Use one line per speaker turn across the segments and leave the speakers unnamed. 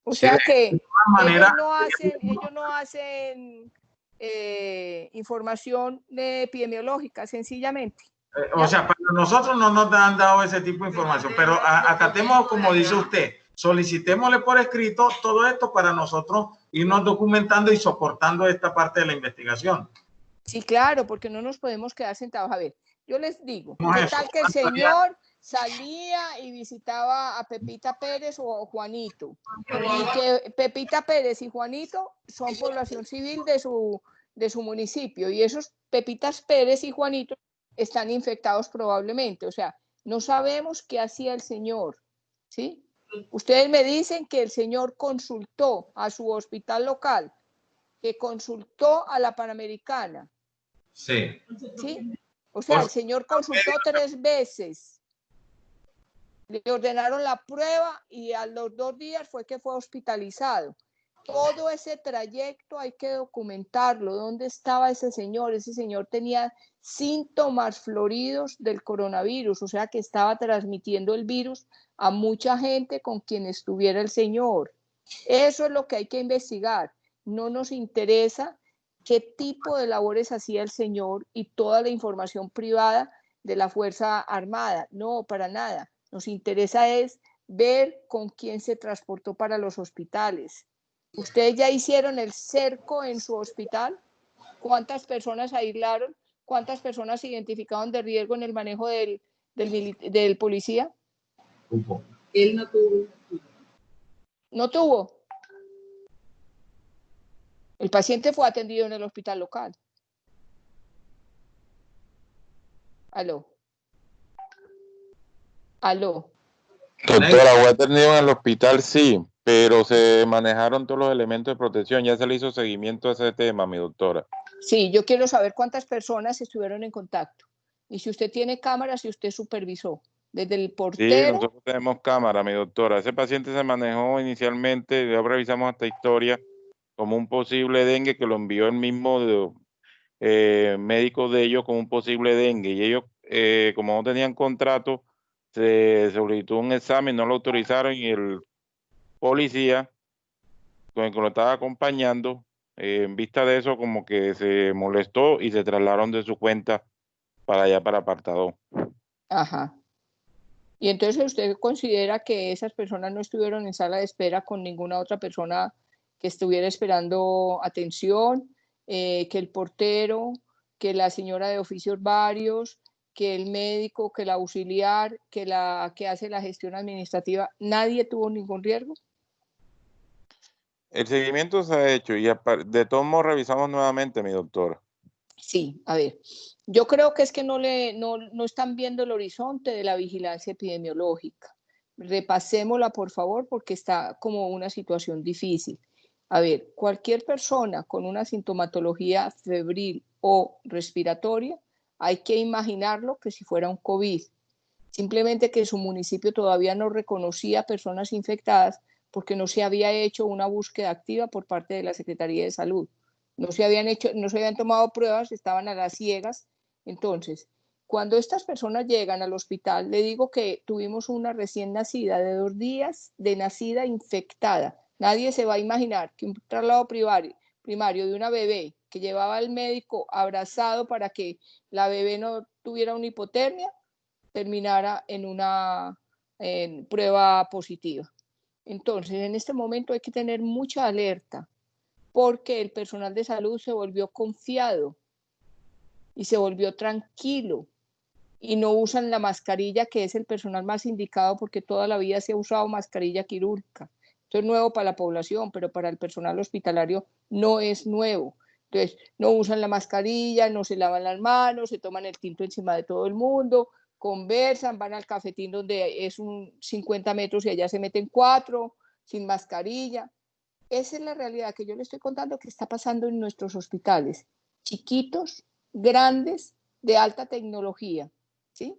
O
Sí,
sea que
manera,
ellos no hacen información epidemiológica, sencillamente.
o sea, para nosotros no nos han dado ese tipo de información, pero acatemos, como dice usted, solicitémosle por escrito todo esto para nosotros irnos documentando y soportando esta parte de la investigación.
Sí, claro, porque no nos podemos quedar sentados. A ver, yo les digo,
¿Cómo
¿qué
es
tal
eso?
que el señor salía y visitaba a Pepita Pérez o Juanito? Y que Pepita Pérez y Juanito son población civil de su municipio, y esos Pepitas Pérez y Juanito están infectados probablemente. O sea, no sabemos qué hacía el señor, ¿sí? Ustedes me dicen que el señor consultó a su hospital local, que consultó a la Panamericana.
Sí.
¿Sí? O sea, el señor consultó 3 veces. Le ordenaron la prueba y a los 2 días fue que fue hospitalizado. Todo ese trayecto hay que documentarlo. ¿Dónde estaba ese señor? Ese señor tenía síntomas floridos del coronavirus, o sea que estaba transmitiendo el virus a mucha gente con quien estuviera el señor. Eso es lo que hay que investigar. No nos interesa qué tipo de labores hacía el señor y toda la información privada de la Fuerza Armada. No, para nada. Nos interesa es ver con quién se transportó para los hospitales. ¿Ustedes ya hicieron el cerco en su hospital? ¿Cuántas personas aislaron? ¿Cuántas personas se identificaron de riesgo en el manejo del policía?
Él no tuvo.
¿No tuvo? El paciente fue atendido en el hospital local. Aló. Aló.
Doctora, fue atendido en el hospital, sí, pero se manejaron todos los elementos de protección. Ya se le hizo seguimiento a ese tema, mi doctora.
Sí, yo quiero saber cuántas personas estuvieron en contacto. Y si usted tiene cámaras, si usted supervisó. Desde el portero.
Sí, nosotros tenemos cámara, mi doctora. Ese paciente se manejó inicialmente, ya revisamos esta historia, como un posible dengue, que lo envió el mismo médico de ellos como un posible dengue. Y ellos, como no tenían contrato, se solicitó un examen, no lo autorizaron, y el policía con el que lo estaba acompañando, en vista de eso, como que se molestó y se trasladaron de su cuenta para allá, para apartado.
Ajá. Y entonces usted considera que esas personas no estuvieron en sala de espera con ninguna otra persona que estuviera esperando atención, que el portero, que la señora de oficios varios, que el médico, que el auxiliar, que la que hace la gestión administrativa, nadie tuvo ningún riesgo.
El seguimiento se ha hecho y de todos modos revisamos nuevamente, mi doctora.
Sí, a ver, yo creo que es que no están viendo el horizonte de la vigilancia epidemiológica. Repasémosla, por favor, porque está como una situación difícil. A ver, cualquier persona con una sintomatología febril o respiratoria, hay que imaginarlo que si fuera un COVID. Simplemente que su municipio todavía no reconocía personas infectadas porque no se había hecho una búsqueda activa por parte de la Secretaría de Salud. No se habían tomado pruebas, estaban a las ciegas. Entonces, cuando estas personas llegan al hospital, le digo que tuvimos una recién nacida de 2 días de nacida infectada. Nadie se va a imaginar que un traslado primario de una bebé que llevaba al médico abrazado para que la bebé no tuviera una hipotermia, terminara en una prueba positiva. Entonces, en este momento hay que tener mucha alerta, porque el personal de salud se volvió confiado y se volvió tranquilo y no usan la mascarilla, que es el personal más indicado, porque toda la vida se ha usado mascarilla quirúrgica. Esto es nuevo para la población, pero para el personal hospitalario no es nuevo. Entonces, no usan la mascarilla, no se lavan las manos, se toman el tinto encima de todo el mundo, conversan, van al cafetín donde es un 50 metros y allá se meten 4 sin mascarilla. Esa es la realidad que yo le estoy contando que está pasando en nuestros hospitales, chiquitos, grandes, de alta tecnología, ¿sí?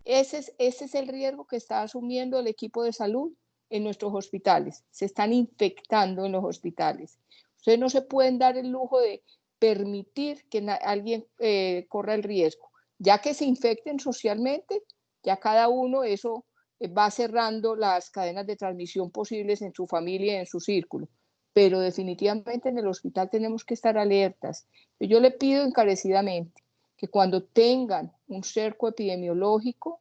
Ese es el riesgo que está asumiendo el equipo de salud en nuestros hospitales. Se están infectando en los hospitales. Ustedes no se pueden dar el lujo de permitir que alguien corra el riesgo. Ya que se infecten socialmente, ya cada uno eso va cerrando las cadenas de transmisión posibles en su familia y en su círculo. Pero definitivamente en el hospital tenemos que estar alertas. Yo le pido encarecidamente que cuando tengan un cerco epidemiológico,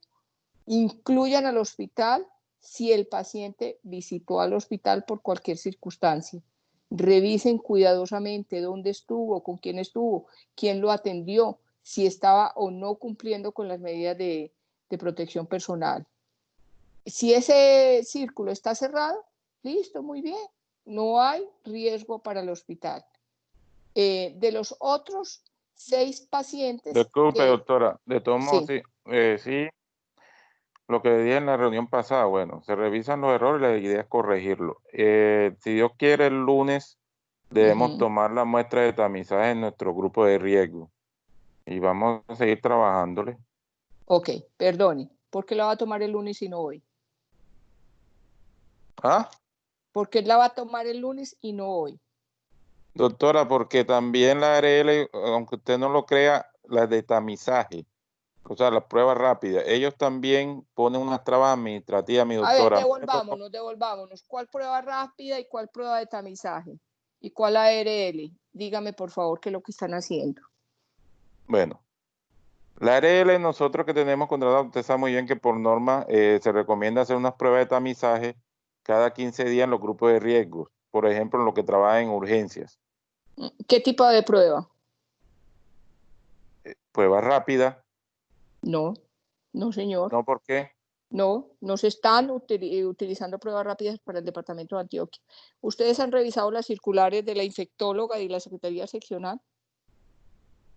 incluyan al hospital si el paciente visitó al hospital por cualquier circunstancia. Revisen cuidadosamente dónde estuvo, con quién lo atendió, si estaba o no cumpliendo con las medidas de protección personal. Si ese círculo está cerrado, listo, muy bien, no hay riesgo para el hospital. De los otros 6 pacientes...
Disculpe, doctora, de todos modos,
Sí.
sí, lo que dije en la reunión pasada, bueno, se revisan los errores y la idea es corregirlo. Si Dios quiere, el lunes debemos tomar la muestra de tamizaje en nuestro grupo de riesgo y vamos a seguir trabajándole.
Ok, perdone, ¿por qué la va a tomar el lunes y no hoy?
¿Ah?
¿Por qué la va a tomar el lunes y no hoy?
Doctora, porque también la ARL, aunque usted no lo crea, las de tamizaje, o sea, las pruebas rápidas, ellos también ponen unas trabas administrativas, mi doctora.
A ver, devolvámonos. ¿Cuál prueba rápida y cuál prueba de tamizaje? ¿Y cuál ARL? Dígame, por favor, qué es lo que están haciendo.
Bueno, la ARL, nosotros que tenemos contratado, usted sabe muy bien que por norma se recomienda hacer unas pruebas de tamizaje cada 15 días en los grupos de riesgos, por ejemplo, en los que trabajan en urgencias.
¿Qué tipo de prueba?
Pruebas rápidas.
No, no, señor.
¿No? ¿Por qué?
No, no se están utilizando pruebas rápidas para el departamento de Antioquia. ¿Ustedes han revisado las circulares de la infectóloga y la Secretaría Seccional?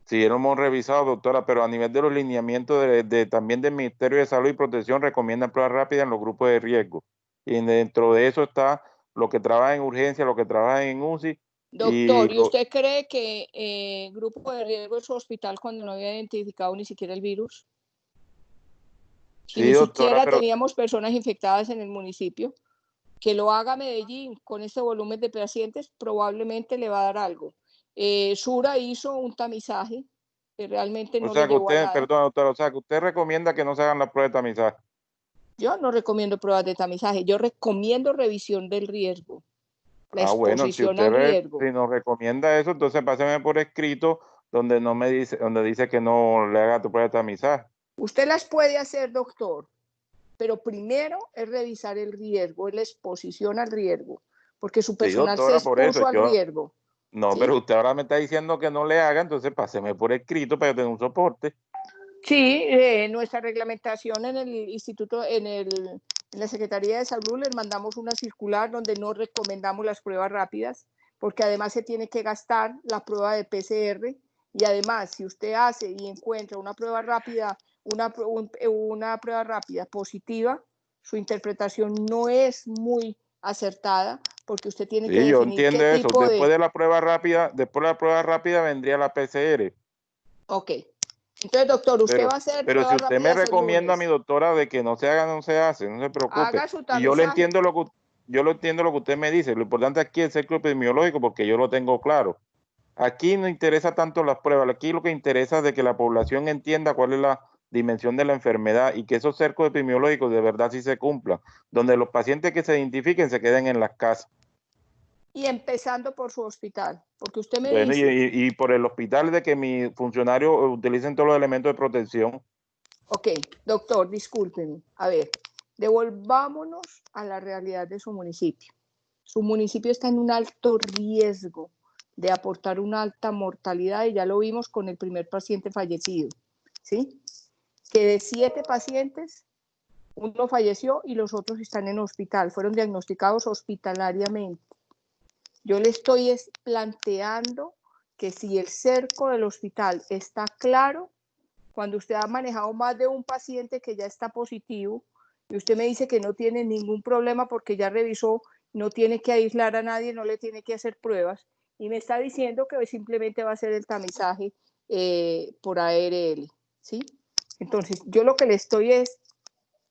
Sí, lo hemos revisado, doctora, pero a nivel de los lineamientos también del Ministerio de Salud y Protección recomiendan pruebas rápidas en los grupos de riesgo. Y dentro de eso está lo que trabaja en urgencia, lo que trabaja en UCI.
Doctor, ¿y usted cree que grupo de riesgo es su hospital cuando no había identificado ni siquiera el virus? Si
sí,
ni
doctora,
siquiera
pero
teníamos personas infectadas en el municipio, que lo haga Medellín con este volumen de pacientes, probablemente le va a dar algo. Sura hizo un tamizaje que realmente no le llevó a nada.
perdón, doctora, o sea que usted recomienda que no se hagan las pruebas de tamizaje.
Yo no recomiendo pruebas de tamizaje, yo recomiendo revisión del riesgo, la
Bueno, si
exposición
usted
al riesgo.
si nos recomienda eso, entonces páseme por escrito donde dice que no le haga tu prueba de tamizaje.
Usted las puede hacer, doctor, pero primero es revisar el riesgo, es la exposición al riesgo, porque su personal
Sí, doctora,
se
por eso
expuso al riesgo.
No,
¿sí?
pero usted ahora me está diciendo que no le haga, entonces páseme por escrito para que tenga un soporte.
Sí, nuestra reglamentación en el instituto, en la Secretaría de Salud les mandamos una circular donde no recomendamos las pruebas rápidas, porque además se tiene que gastar la prueba de PCR y además si usted hace y encuentra una prueba rápida, una prueba rápida positiva, su interpretación no es muy acertada porque usted tiene que
yo
definir
entiendo
qué
eso.
tipo
Después de la prueba rápida vendría la PCR.
Ok. Entonces, doctor, usted va a hacer
Pero si
pruebas
usted me
rápidas el
recomienda a mi
lunes.
doctora de que no se haga, no se hace, no se preocupe.
Haga su
Y yo le
tamizaje.
entiendo yo lo entiendo lo que usted me dice. Lo importante aquí es el cerco epidemiológico porque yo lo tengo claro. Aquí no interesa tanto las pruebas, aquí lo que interesa es de que la población entienda cuál es la dimensión de la enfermedad y que esos cercos epidemiológicos de verdad sí se cumplan, donde los pacientes que se identifiquen se queden en las casas.
Y empezando por su hospital, porque usted me
Bueno,
dice...
y por el hospital de que mis funcionarios utilicen todos los elementos de protección.
Ok, doctor, discúlpeme. A ver, devolvámonos a la realidad de su municipio. Su municipio está en un alto riesgo de aportar una alta mortalidad y ya lo vimos con el primer paciente fallecido, ¿sí? Que de 7 pacientes, uno falleció y los otros están en hospital, fueron diagnosticados hospitalariamente. Yo le estoy planteando que si el cerco del hospital está claro, cuando usted ha manejado más de un paciente que ya está positivo y usted me dice que no tiene ningún problema porque ya revisó, no tiene que aislar a nadie, no le tiene que hacer pruebas y me está diciendo que simplemente va a hacer el tamizaje por ARL, ¿sí? Entonces, yo lo que le estoy es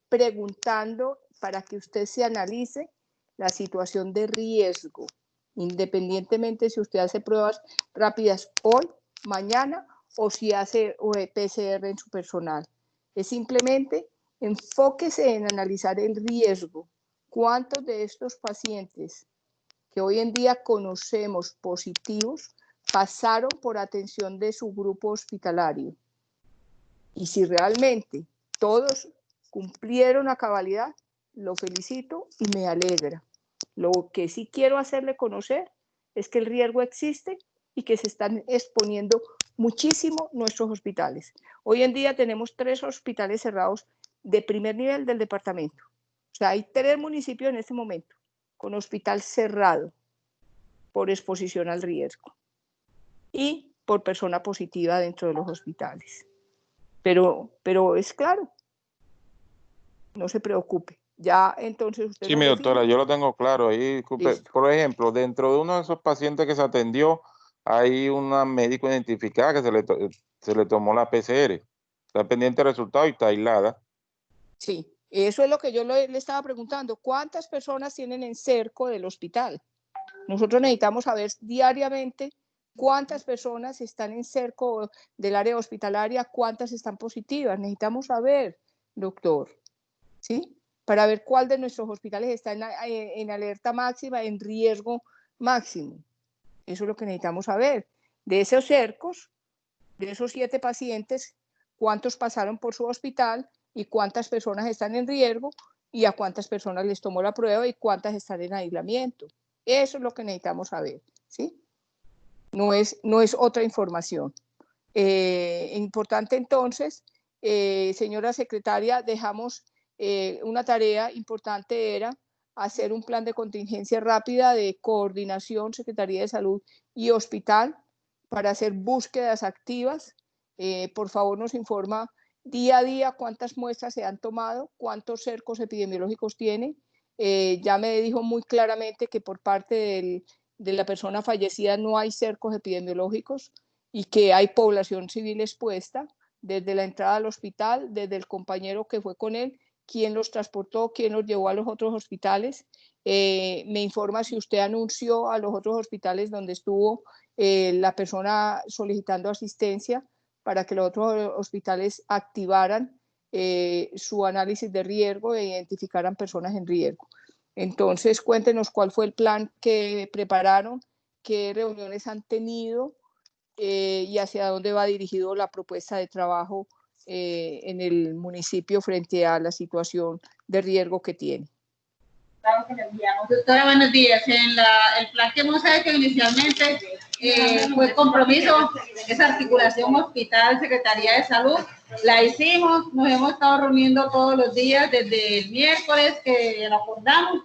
preguntando para que usted se analice la situación de riesgo, independientemente si usted hace pruebas rápidas hoy, mañana o si hace PCR en su personal. Es simplemente enfóquese en analizar el riesgo. ¿Cuántos de estos pacientes que hoy en día conocemos positivos pasaron por atención de su grupo hospitalario? Y si realmente todos cumplieron a cabalidad, lo felicito y me alegra. Lo que sí quiero hacerle conocer es que el riesgo existe y que se están exponiendo muchísimo nuestros hospitales. Hoy en día tenemos 3 hospitales cerrados de primer nivel del departamento. O sea, hay 3 municipios en este momento con hospital cerrado por exposición al riesgo y por persona positiva dentro de los hospitales. Pero es claro, no se preocupe. Ya entonces usted...
Sí, mi doctora, yo lo tengo claro ahí. Disculpe, por ejemplo, dentro de uno de esos pacientes que se atendió, hay una médico identificada que se le tomó la PCR. Está pendiente del resultado y está aislada.
Sí, eso es lo que yo le estaba preguntando. ¿Cuántas personas tienen en cerco del hospital? Nosotros necesitamos saber diariamente cuántas personas están en cerco del área hospitalaria, cuántas están positivas. Necesitamos saber, doctor, ¿sí? Para ver cuál de nuestros hospitales está en alerta máxima, en riesgo máximo. Eso es lo que necesitamos saber. De esos cercos, de esos 7 pacientes, cuántos pasaron por su hospital y cuántas personas están en riesgo y a cuántas personas les tomó la prueba y cuántas están en aislamiento. Eso es lo que necesitamos saber, ¿sí? No es otra información. Importante entonces, señora secretaria, dejamos una tarea importante, era hacer un plan de contingencia rápida de coordinación, Secretaría de Salud y hospital, para hacer búsquedas activas. Por favor, nos informa día a día cuántas muestras se han tomado, cuántos cercos epidemiológicos tiene. Ya me dijo muy claramente que por parte de la persona fallecida no hay cercos epidemiológicos y que hay población civil expuesta desde la entrada al hospital, desde el compañero que fue con él, quién los transportó, quién los llevó a los otros hospitales. Me informa si usted anunció a los otros hospitales donde estuvo la persona solicitando asistencia para que los otros hospitales activaran su análisis de riesgo e identificaran personas en riesgo. Entonces, cuéntenos cuál fue el plan que prepararon, qué reuniones han tenido y hacia dónde va dirigido la propuesta de trabajo en el municipio frente a la situación de riesgo que tiene.
Claro que le enviamos. Doctora, buenos días. El plan que hemos hecho inicialmente fue compromiso, esa articulación hospital, Secretaría de Salud, la hicimos, nos hemos estado reuniendo todos los días desde el miércoles que lo acordamos,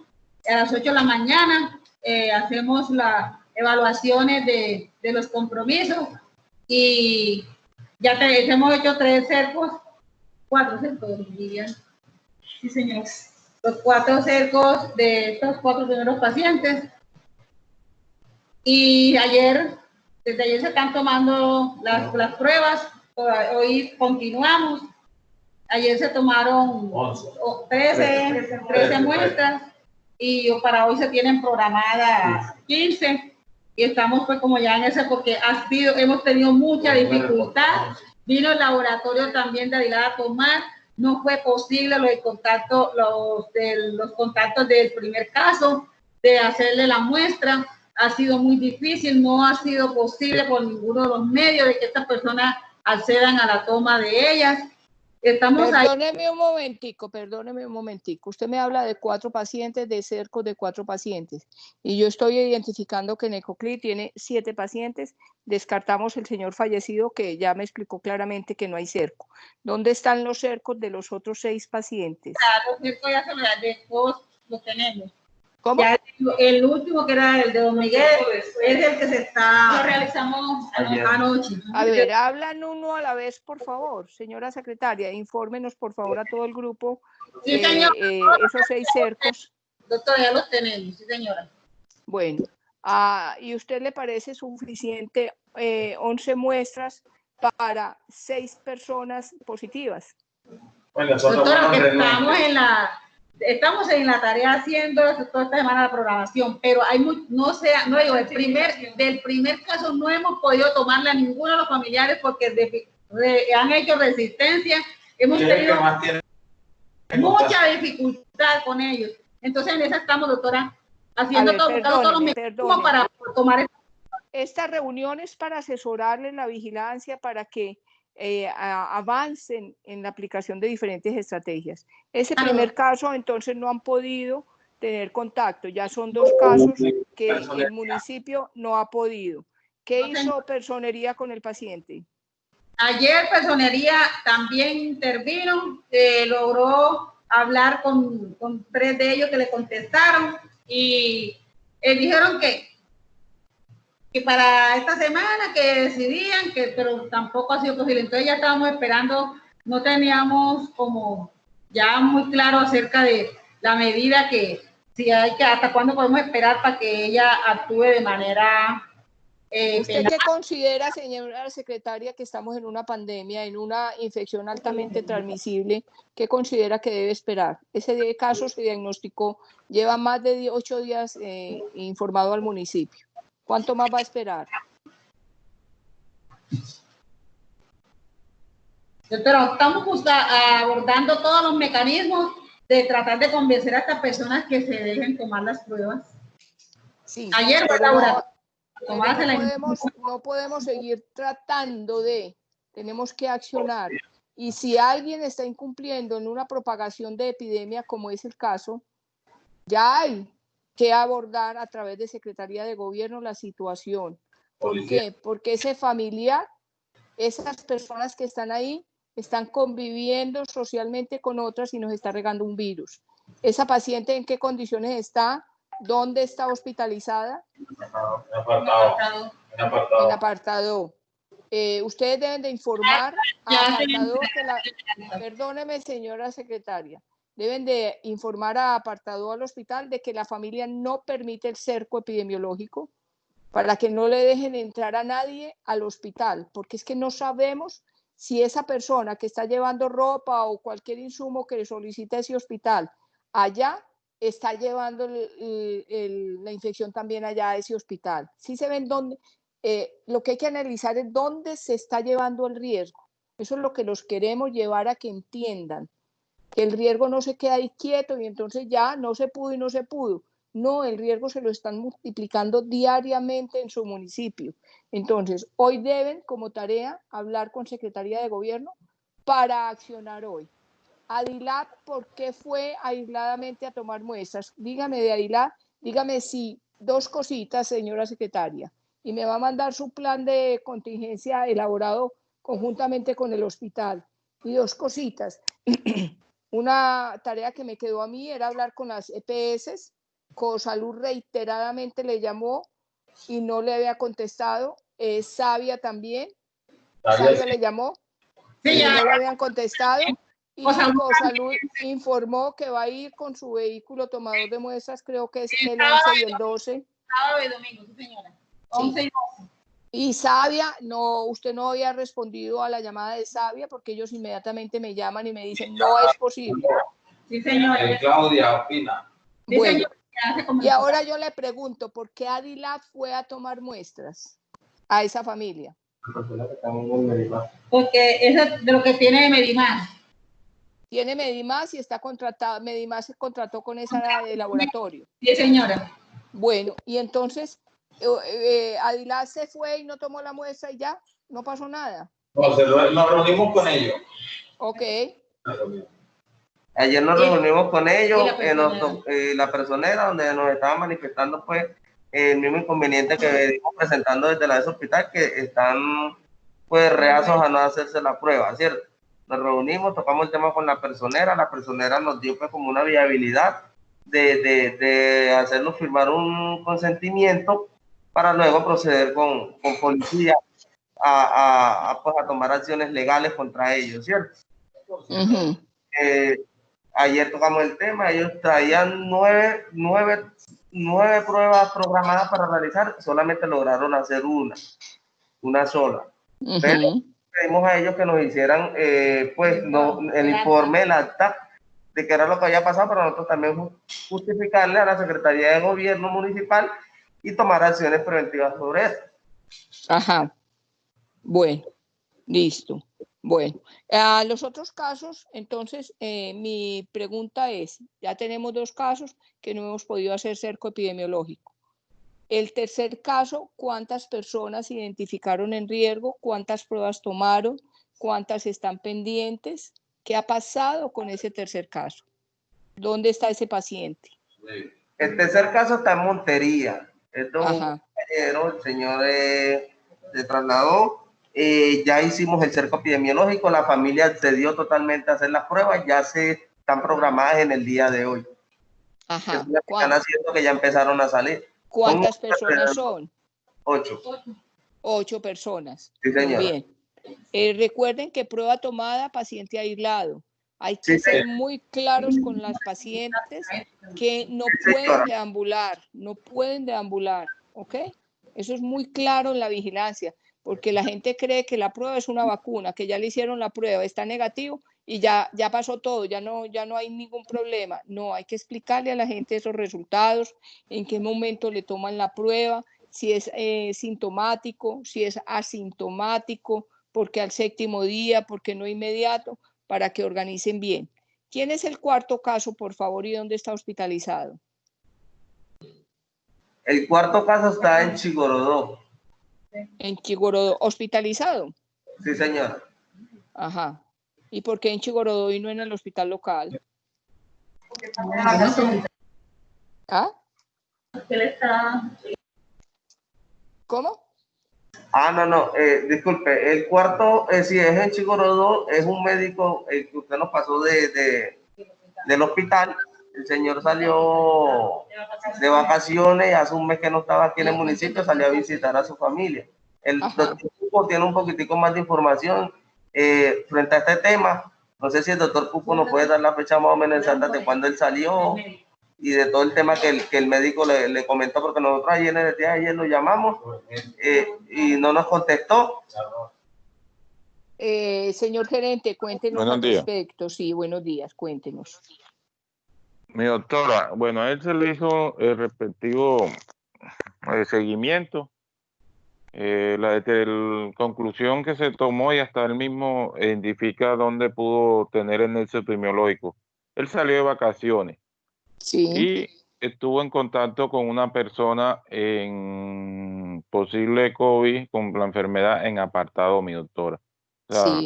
a las 8 de la mañana, hacemos las evaluaciones de los compromisos y ya hemos hecho 4 cercos, dirían. Sí, señor. Los 4 cercos de estos 4 primeros pacientes. Y desde ayer se están tomando las pruebas, hoy continuamos. Ayer se tomaron 13 muestras y para hoy se tienen programadas 15. Y estamos pues como ya en ese, porque hemos tenido mucha dificultad. Vino el laboratorio también de Aguilar a tomar. No fue posible los contactos del primer caso, de hacerle la muestra. Ha sido muy difícil, no ha sido posible por ninguno de los medios de que estas personas accedan a la toma de ellas.
Perdóneme un momentico. Usted me habla de 4 pacientes, de cercos de 4 pacientes. Y yo estoy identificando que Necoclí tiene 7 pacientes. Descartamos el señor fallecido que ya me explicó claramente que no hay cerco. ¿Dónde están los cercos de los otros 6 pacientes?
Los cercos ya los tenemos.
¿Cómo?
Ya el último, que era el de Don Miguel, es el que lo realizamos anoche.
A ver, hablan uno a la vez, por favor, señora secretaria, infórmenos por favor a todo el grupo.
Sí, señor.
Esos 6 cercos.
Doctora, ya los tenemos, sí, señora.
Bueno, ¿y usted le parece suficiente 11 muestras para 6 personas positivas?
Bueno,
doctora, que estamos en la tarea haciendo toda esta semana la programación, pero del primer caso no hemos podido tomarle a ninguno de los familiares porque han hecho resistencia. Hemos tenido mucha dificultad con ellos. Entonces en esa estamos, doctora, haciendo todos los mecanismos para tomar
esta reunión es para asesorarles la vigilancia para que avancen en la aplicación de diferentes estrategias. Ese primer caso, entonces, no han podido tener contacto. Ya son 2 casos que el municipio no ha podido. ¿Qué hizo Personería con el paciente?
Ayer Personería también intervino, logró hablar con 3 de ellos que le contestaron y dijeron que para esta semana que decidían, pero tampoco ha sido posible. Entonces ya estábamos esperando, no teníamos como ya muy claro acerca de la medida que si hay que, hasta cuándo podemos esperar para que ella actúe de manera
¿Usted qué considera, señora secretaria, que estamos en una pandemia, en una infección altamente transmisible? ¿Qué considera que debe esperar? Ese caso se diagnosticó, lleva más de 8 días informado al municipio. ¿Cuánto más va a esperar?
Pero estamos abordando todos los mecanismos de tratar de convencer a estas personas que se dejen tomar las pruebas.
Sí,
ayer fue
no podemos seguir tratando tenemos que accionar. Y si alguien está incumpliendo en una propagación de epidemia, como es el caso, ya hay que abordar a través de Secretaría de Gobierno la situación. ¿Por qué? Porque ese familiar, esas personas que están ahí, están conviviendo socialmente con otras y nos está regando un virus. ¿Esa paciente en qué condiciones está? ¿Dónde está hospitalizada? En apartado. Ustedes deben de informar a apartado perdóneme, señora secretaria, deben de informar a apartado al hospital de que la familia no permite el cerco epidemiológico para que no le dejen entrar a nadie al hospital, porque es que no sabemos si esa persona que está llevando ropa o cualquier insumo que le solicita ese hospital allá está llevando la infección también allá a ese hospital. Sí se ven dónde, lo que hay que analizar es dónde se está llevando el riesgo. Eso es lo que los queremos llevar a que entiendan, que el riesgo no se queda ahí quieto y entonces ya no se pudo y no se pudo. No, el riesgo se lo están multiplicando diariamente en su municipio. Entonces, hoy deben, como tarea, hablar con Secretaría de Gobierno para accionar hoy. Adilat, ¿por qué fue aisladamente a tomar muestras? Dígame de Adilat, dígame si 2 cositas, señora secretaria, y me va a mandar su plan de contingencia elaborado conjuntamente con el hospital. Y 2 cositas. Una tarea que me quedó a mí era hablar con las EPS. Cosalud reiteradamente le llamó y no le había contestado. Sabia también. Sabia le llamó y no le habían contestado. Y Cosalud informó que va a ir con su vehículo tomador de muestras, creo que es el 11 y el 12.
Sábado y domingo, sí, señora. 11 y 12.
Y Sabia, no, usted no había respondido a la llamada de Sabia porque ellos inmediatamente me llaman y me dicen, no es posible.
Sí, señora.
Claudia opina.
Bueno, y ahora yo le pregunto, ¿por qué Adilat fue a tomar muestras a esa familia?
Porque eso es de lo que tiene Medimás.
Tiene Medimás y está contratado, Medimás se contrató con esa de laboratorio.
Sí, señora.
Bueno, y entonces Adilat se fue y no tomó la muestra y ya, no pasó nada.
No, nos reunimos con ellos.
Ok.
Ayer nos reunimos con ellos en la personera, donde nos estaban manifestando pues el mismo inconveniente que venimos presentando desde la hospital, que están pues reacios a no hacerse la prueba, ¿cierto? Nos reunimos, tocamos el tema con la personera nos dio pues como una viabilidad de hacernos firmar un consentimiento para luego proceder con policía a tomar acciones legales contra ellos, ¿cierto? Ayer tocamos el tema, ellos traían nueve pruebas programadas para realizar, solamente lograron hacer una sola. Pero pedimos a ellos que nos hicieran pues el informe, el acta de qué era lo que había pasado, para nosotros también justificarle a la Secretaría de Gobierno Municipal y tomar acciones preventivas sobre eso.
Ajá. Bueno, listo. Bueno, los otros casos, entonces, mi pregunta es, ya tenemos 2 casos que no hemos podido hacer cerco epidemiológico. El tercer caso, ¿cuántas personas identificaron en riesgo? ¿Cuántas pruebas tomaron? ¿Cuántas están pendientes? ¿Qué ha pasado con ese tercer caso? ¿Dónde está ese paciente?
El tercer caso está en Montería. Esto es un
Ajá.
compañero, el señor se trasladó. Ya hicimos el cerco epidemiológico, la familia accedió totalmente a hacer las pruebas, ya se están programadas en el día de hoy.
Ajá.
Están haciendo que ya empezaron a salir.
¿Cuántas personas son?
8.
8 personas.
Sí, señora.
Muy bien. Recuerden que prueba tomada, paciente aislado. Hay que
Sí,
ser
señora.
muy claros con las pacientes que no
Sí,
pueden deambular, no pueden deambular, ¿ok? Eso es muy claro en la vigilancia, porque la gente cree que la prueba es una vacuna, que ya le hicieron la prueba, está negativo y ya pasó todo, ya no hay ningún problema. No, hay que explicarle a la gente esos resultados, en qué momento le toman la prueba, si es sintomático, si es asintomático, porque al 7º día, porque no inmediato, para que organicen bien. ¿Quién es el cuarto caso, por favor, y dónde está hospitalizado?
El cuarto caso está en Chigorodó.
En Chigorodó, ¿hospitalizado?
Sí, señora.
Ajá. ¿Y por qué en Chigorodó y no en el hospital local? ¿Ah? ¿Cómo?
No, disculpe, el cuarto, si es en Chigorodó, es un médico que usted nos pasó del hospital. El señor salió de vacaciones, hace un mes que no estaba aquí en el municipio, salió a visitar a su familia. El doctor Cupo tiene un poquitico más de información frente a este tema. No sé si el doctor Cupo nos puede dar la fecha más o menos exacta de cuándo él salió y de todo el tema que el médico le comentó, porque nosotros ayer en el día de ayer lo llamamos y no nos contestó.
Señor gerente, cuéntenos
Buenos
al
días.
respecto. Sí, buenos días, cuéntenos.
Mi doctora, bueno, a él se le hizo el respectivo seguimiento. La conclusión que se tomó y hasta él mismo identifica dónde pudo tener el nexo epidemiológico. Él salió de vacaciones y estuvo en contacto con una persona en posible COVID con la enfermedad en apartado, mi doctora. O sea,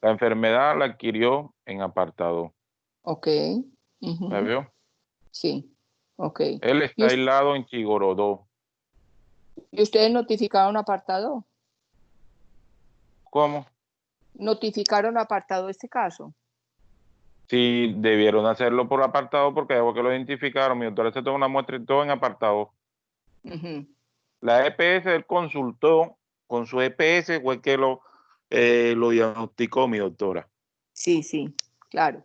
la enfermedad la adquirió en apartado.
Ok.
¿La vio?
Sí. Ok.
Él está aislado en Chigorodó.
¿Y ustedes notificaron apartado?
¿Cómo?
¿Notificaron apartado este caso?
Sí, debieron hacerlo por apartado porque que lo identificaron. Mi doctora se tomó una muestra y todo en apartado. La EPS, él consultó con su EPS, fue el que lo diagnosticó, mi doctora.
Sí, claro.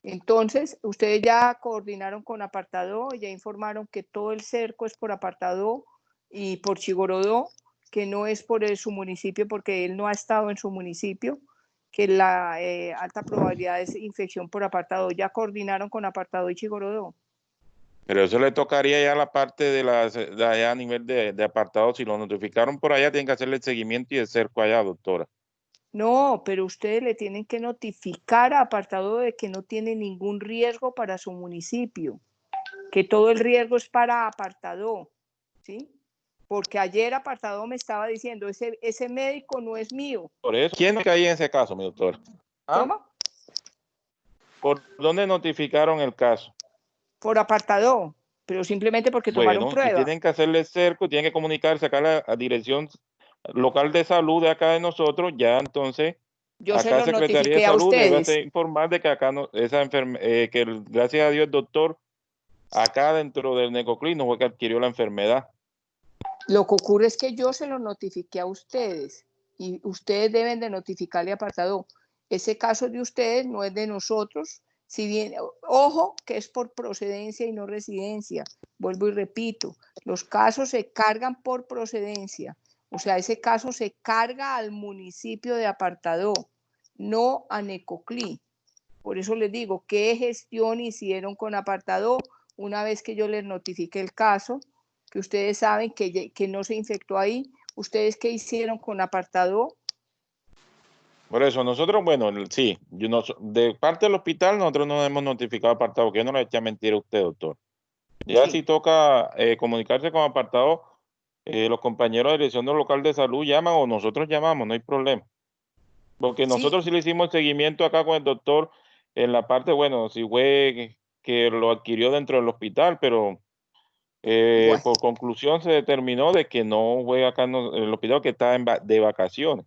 Entonces, ustedes ya coordinaron con apartado, ya informaron que todo el cerco es por apartado y por Chigorodó, que no es por su municipio porque él no ha estado en su municipio, que la alta probabilidad es infección por apartado. ¿Ya coordinaron con apartado y Chigorodó?
Pero eso le tocaría ya la parte de allá a nivel de apartado. Si lo notificaron por allá, tienen que hacerle el seguimiento y el cerco allá, doctora.
No, pero ustedes le tienen que notificar a apartado de que no tiene ningún riesgo para su municipio, que todo el riesgo es para apartado, ¿sí? Porque ayer apartado me estaba diciendo, ese médico no es mío.
Por eso, ¿quién caía en ese caso, mi doctor?
¿Cómo?
¿Por dónde notificaron el caso?
Por apartado, pero simplemente porque tomaron prueba.
Si tienen que hacerle cerco, tienen que comunicarse acá a la dirección local de salud de acá de nosotros, ya entonces
yo se
acá
lo
Secretaría de
notifiqué a
Salud debe
ustedes.
informar de que acá no, gracias a Dios el doctor acá dentro del Necoclí no fue que adquirió la enfermedad.
Lo que ocurre es que yo se lo notifiqué a ustedes y ustedes deben de notificarle a apartado. Ese caso de ustedes no es de nosotros. Si bien, ojo, que es por procedencia y no residencia. Vuelvo y repito, los casos se cargan por procedencia. O sea, ese caso se carga al municipio de apartado, no a Necoclí. Por eso les digo, ¿qué gestión hicieron con apartado una vez que yo les notifiqué el caso? Que ustedes saben que no se infectó ahí. ¿Ustedes qué hicieron con apartado?
Por eso nosotros, bueno, sí, de parte del hospital nosotros nos hemos notificado apartado, que yo no le eché a mentir a usted, doctor. Ya
Sí.
si toca comunicarse con apartado, los compañeros de dirección del local de salud llaman o nosotros llamamos, no hay problema. Porque
Sí,
nosotros sí le hicimos el seguimiento acá con el doctor en la parte, bueno, si fue que lo adquirió dentro del hospital, pero
bueno.
por conclusión se determinó de que no fue acá en el hospital, que estaba de vacaciones.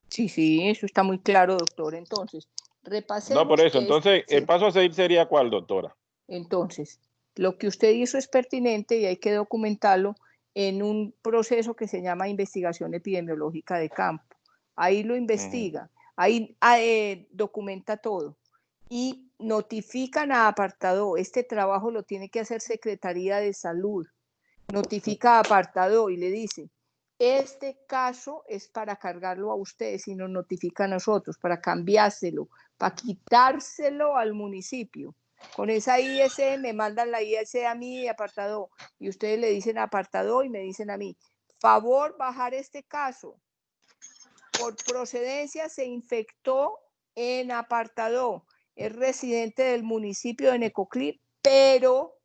Sí, sí, eso está muy claro, doctor. Entonces,
No, por
repasemos
eso. Entonces, el
sí.
paso a seguir sería ¿cuál, doctora?
Entonces, lo que usted hizo es pertinente y hay que documentarlo en un proceso que se llama investigación epidemiológica de campo. Ahí lo
Ujú.
investiga, ahí documenta todo y notifican a apartado. Este trabajo lo tiene que hacer Secretaría de Salud. Notifica a apartado y le dice, este caso es para cargarlo a ustedes y nos notifica a nosotros, para cambiárselo, para quitárselo al municipio. Con esa IS me mandan la IS a mí, apartado, y ustedes le dicen apartado y me dicen a mí, favor bajar este caso. Por procedencia se infectó en apartado, es residente del municipio de Necoclí, pero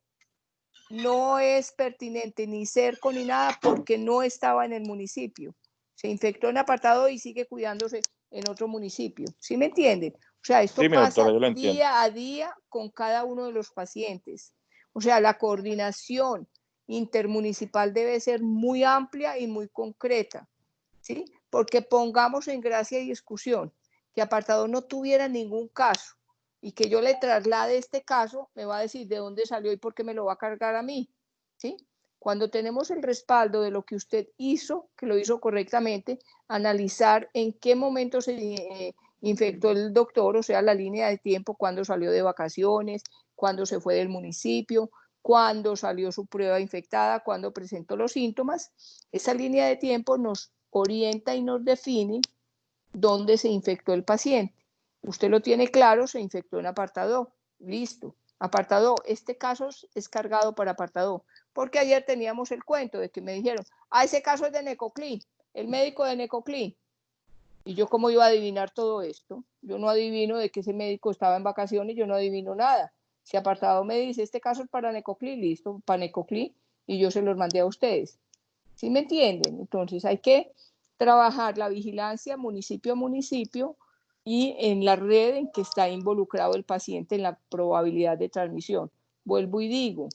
no es pertinente ni cerco ni nada porque no estaba en el municipio. Se infectó en apartado y sigue cuidándose en otro municipio. ¿Sí me entienden? O sea, esto
Sí, mi doctora,
pasa
yo lo entiendo.
día a día con cada uno de los pacientes. O sea, la coordinación intermunicipal debe ser muy amplia y muy concreta, ¿sí? Porque pongamos en gracia y discusión que apartado no tuviera ningún caso y que yo le traslade este caso, me va a decir de dónde salió y por qué me lo va a cargar a mí, ¿sí? Cuando tenemos el respaldo de lo que usted hizo, que lo hizo correctamente, analizar en qué momento se infectó el doctor, o sea, la línea de tiempo, cuándo salió de vacaciones, cuándo se fue del municipio, cuándo salió su prueba infectada, cuándo presentó los síntomas. Esa línea de tiempo nos orienta y nos define dónde se infectó el paciente. Usted lo tiene claro, se infectó en apartado. Listo. Apartado, este caso es cargado para apartado. Porque ayer teníamos el cuento de que me dijeron, ese caso es de Necoclí, el médico de Necoclí. Y yo, ¿cómo iba a adivinar todo esto? Yo no adivino de que ese médico estaba en vacaciones, yo no adivino nada. Si apartado me dice, este caso es para Necoclí, listo, para Necoclí, y yo se los mandé a ustedes. ¿Sí me entienden? Entonces hay que trabajar la vigilancia municipio a municipio y en la red en que está involucrado el paciente en la probabilidad de transmisión. Vuelvo y digo,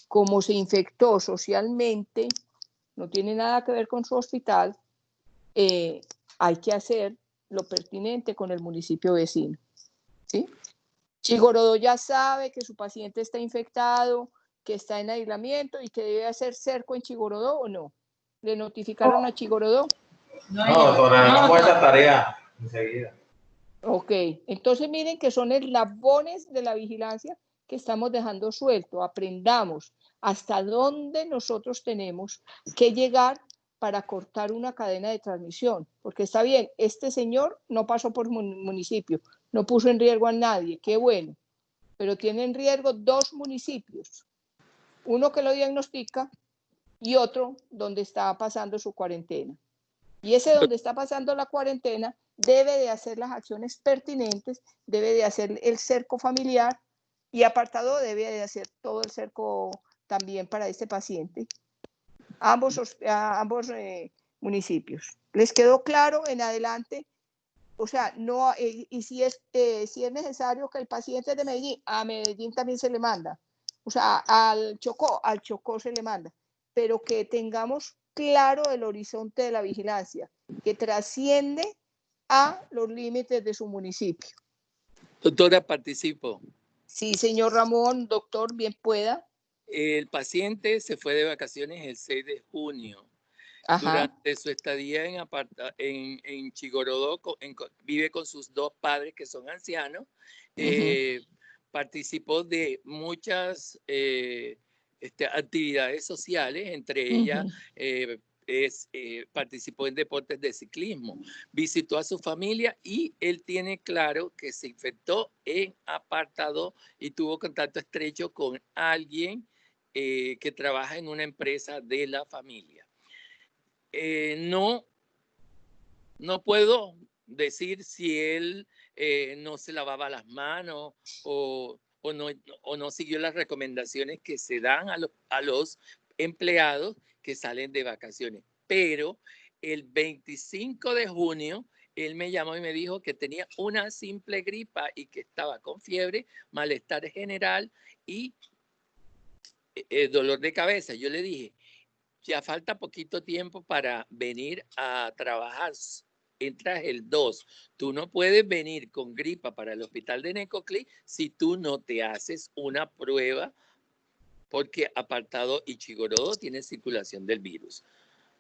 como se infectó socialmente, no tiene nada que ver con su hospital, hay que hacer lo pertinente con el municipio vecino. ¿Sí? Chigorodó ya sabe que su paciente está infectado, que está en aislamiento y que debe hacer cerco en Chigorodó o no. ¿Le notificaron a Chigorodó?
No, doctora, hagamos esa tarea enseguida.
Ok, entonces miren que son eslabones de la vigilancia que estamos dejando suelto. Aprendamos hasta dónde nosotros tenemos que llegar para cortar una cadena de transmisión. Porque está bien, este señor no pasó por municipio, no puso en riesgo a nadie, qué bueno, pero tiene en riesgo 2 municipios. Uno que lo diagnostica y otro donde está pasando su cuarentena. Y ese donde está pasando la cuarentena debe de hacer las acciones pertinentes, debe de hacer el cerco familiar y apartado debe de hacer todo el cerco también para este paciente. Ambos municipios. ¿Les quedó claro en adelante? O sea, no, y si es necesario que el paciente de Medellín, a Medellín también se le manda. O sea, al Chocó se le manda. Pero que tengamos claro el horizonte de la vigilancia, que trasciende a los límites de su municipio.
Doctora, participo.
Sí, señor Ramón, doctor, bien pueda.
El paciente se fue de vacaciones el 6 de junio. Ajá. Durante su estadía en Chigorodó, vive con sus 2 padres que son ancianos. Participó de muchas actividades sociales, entre ellas participó en deportes de ciclismo, visitó a su familia y él tiene claro que se infectó en apartado y tuvo contacto estrecho con alguien que trabaja en una empresa de la familia. No puedo decir si él no se lavaba las manos o no siguió las recomendaciones que se dan a los empleados que salen de vacaciones. Pero el 25 de junio, él me llamó y me dijo que tenía una simple gripa y que estaba con fiebre, malestar general y dolor de cabeza. Yo le dije, ya falta poquito tiempo para venir a trabajar. Entras el 2. Tú no puedes venir con gripa para el hospital de Necoclí si tú no te haces una prueba, porque Apartado y Chigorodo tienen circulación del virus.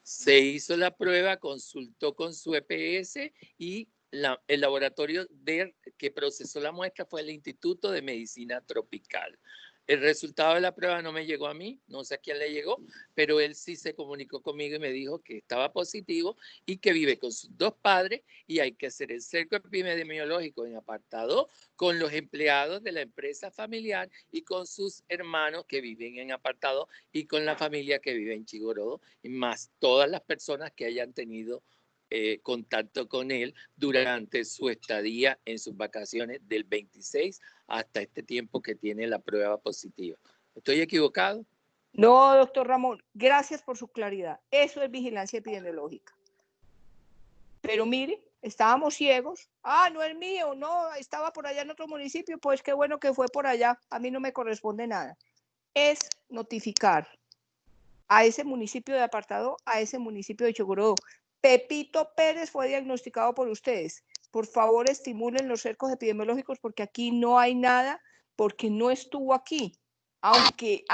Se hizo la prueba, consultó con su EPS y el laboratorio que procesó la muestra fue el Instituto de Medicina Tropical. El resultado de la prueba no me llegó a mí, no sé a quién le llegó, pero él sí se comunicó conmigo y me dijo que estaba positivo y que vive con sus 2 padres y hay que hacer el cerco epidemiológico en Apartado con los empleados de la empresa familiar y con sus hermanos que viven en Apartado y con la familia que vive en Chigorodo, y más todas las personas que hayan tenido contacto con él durante su estadía en sus vacaciones del 26 hasta este tiempo que tiene la prueba positiva. ¿Estoy equivocado?
No, doctor Ramón, gracias por su claridad. Eso es vigilancia epidemiológica. Pero mire, estábamos ciegos. Ah, no es mío, no, estaba por allá en otro municipio, pues qué bueno que fue por allá. A mí no me corresponde nada. Es notificar a ese municipio de Apartado, a ese municipio de Chigorodo. Pepito Pérez fue diagnosticado por ustedes. Por favor, estimulen los cercos epidemiológicos porque aquí no hay nada, porque no estuvo aquí. Aunque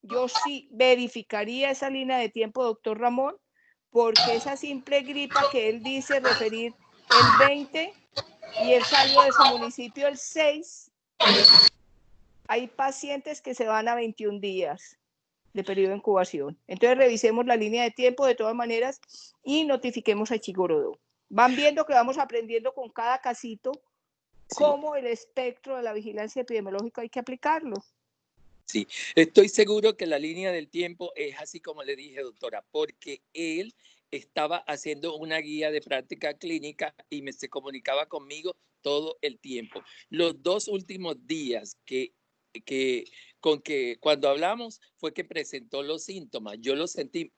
yo sí verificaría esa línea de tiempo, doctor Ramón, porque esa simple gripa que él dice referir el 20 y él salió de su municipio el 6, hay pacientes que se van a 21 días de periodo de incubación. Entonces revisemos la línea de tiempo de todas maneras y notifiquemos a Chigorodo. Van viendo que vamos aprendiendo con cada casito cómo el espectro de la vigilancia epidemiológica hay que aplicarlo.
Sí, estoy seguro que la línea del tiempo es así como le dije, doctora, porque él estaba haciendo una guía de práctica clínica y se comunicaba conmigo todo el tiempo. Los 2 últimos días cuando hablamos fue que presentó los síntomas. Yo los sentí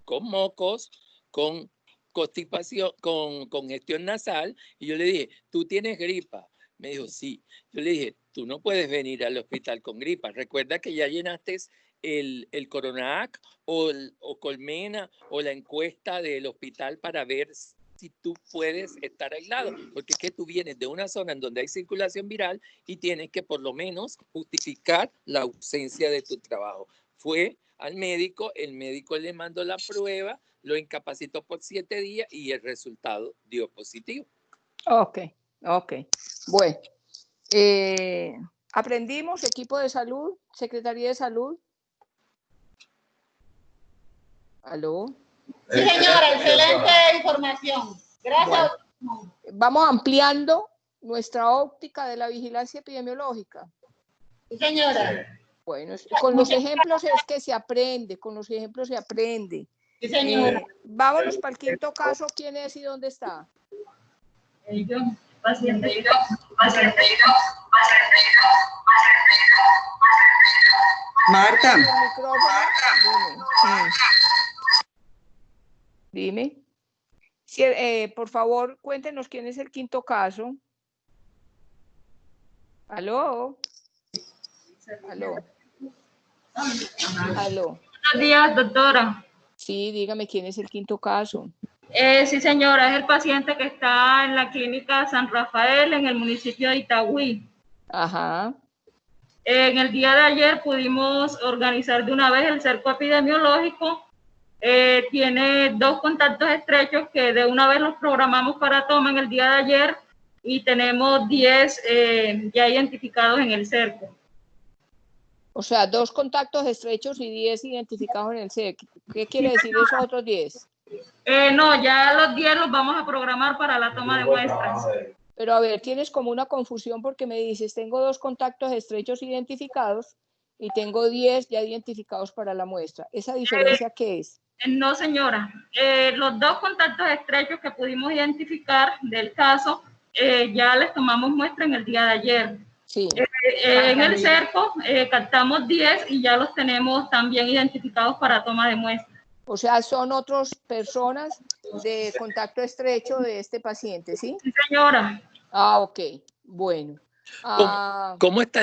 con mocos, con constipación, con congestión nasal, y yo le dije, ¿tú tienes gripa? Me dijo, sí. Yo le dije, tú no puedes venir al hospital con gripa. Recuerda que ya llenaste el Coronac o Colmena o la encuesta del hospital para ver si tú puedes estar aislado, porque es que tú vienes de una zona en donde hay circulación viral y tienes que por lo menos justificar la ausencia de tu trabajo. Fue al médico, el médico le mandó la prueba, lo incapacitó por 7 días y el resultado dio positivo.
Ok. Bueno, aprendimos, equipo de salud, Secretaría de Salud. ¿Aló?
Sí, señora, excelente información. Gracias.
Bueno, vamos ampliando nuestra óptica de la vigilancia epidemiológica.
Sí, señora.
Bueno, con los ejemplos es que se aprende, con los ejemplos se aprende.
Sí, señora.
Vámonos para el 5.º caso. ¿Quién es y dónde está?
Yo, paciente.
Marta.
Dime. Sí, por favor, cuéntenos quién es el 5.º caso. ¿Aló?
Buenos días, doctora.
Sí, dígame quién es el 5.º caso.
Sí, señora, es el paciente que está en la clínica San Rafael, en el municipio de Itagüí.
Ajá.
En el día de ayer pudimos organizar de una vez el cerco epidemiológico. Tiene 2 contactos estrechos que de una vez los programamos para toma en el día de ayer y tenemos 10 ya identificados en el cerco.
O sea, 2 contactos estrechos y 10 identificados en el cerco. ¿Qué quiere decir esos otros 10?
No, ya los 10 los vamos a programar para la toma de muestras.
Pero a ver, tienes como una confusión porque me dices, tengo 2 contactos estrechos identificados y tengo 10 ya identificados para la muestra. ¿Esa diferencia qué es?
No, señora. Los dos contactos estrechos que pudimos identificar del caso, ya les tomamos muestra en el día de ayer.
Sí.
En el cerco captamos 10 y ya los tenemos también identificados para toma de muestra.
O sea, son otras personas de contacto estrecho de este paciente, ¿sí?
Sí, señora.
Ah, ok. Bueno.
¿Cómo está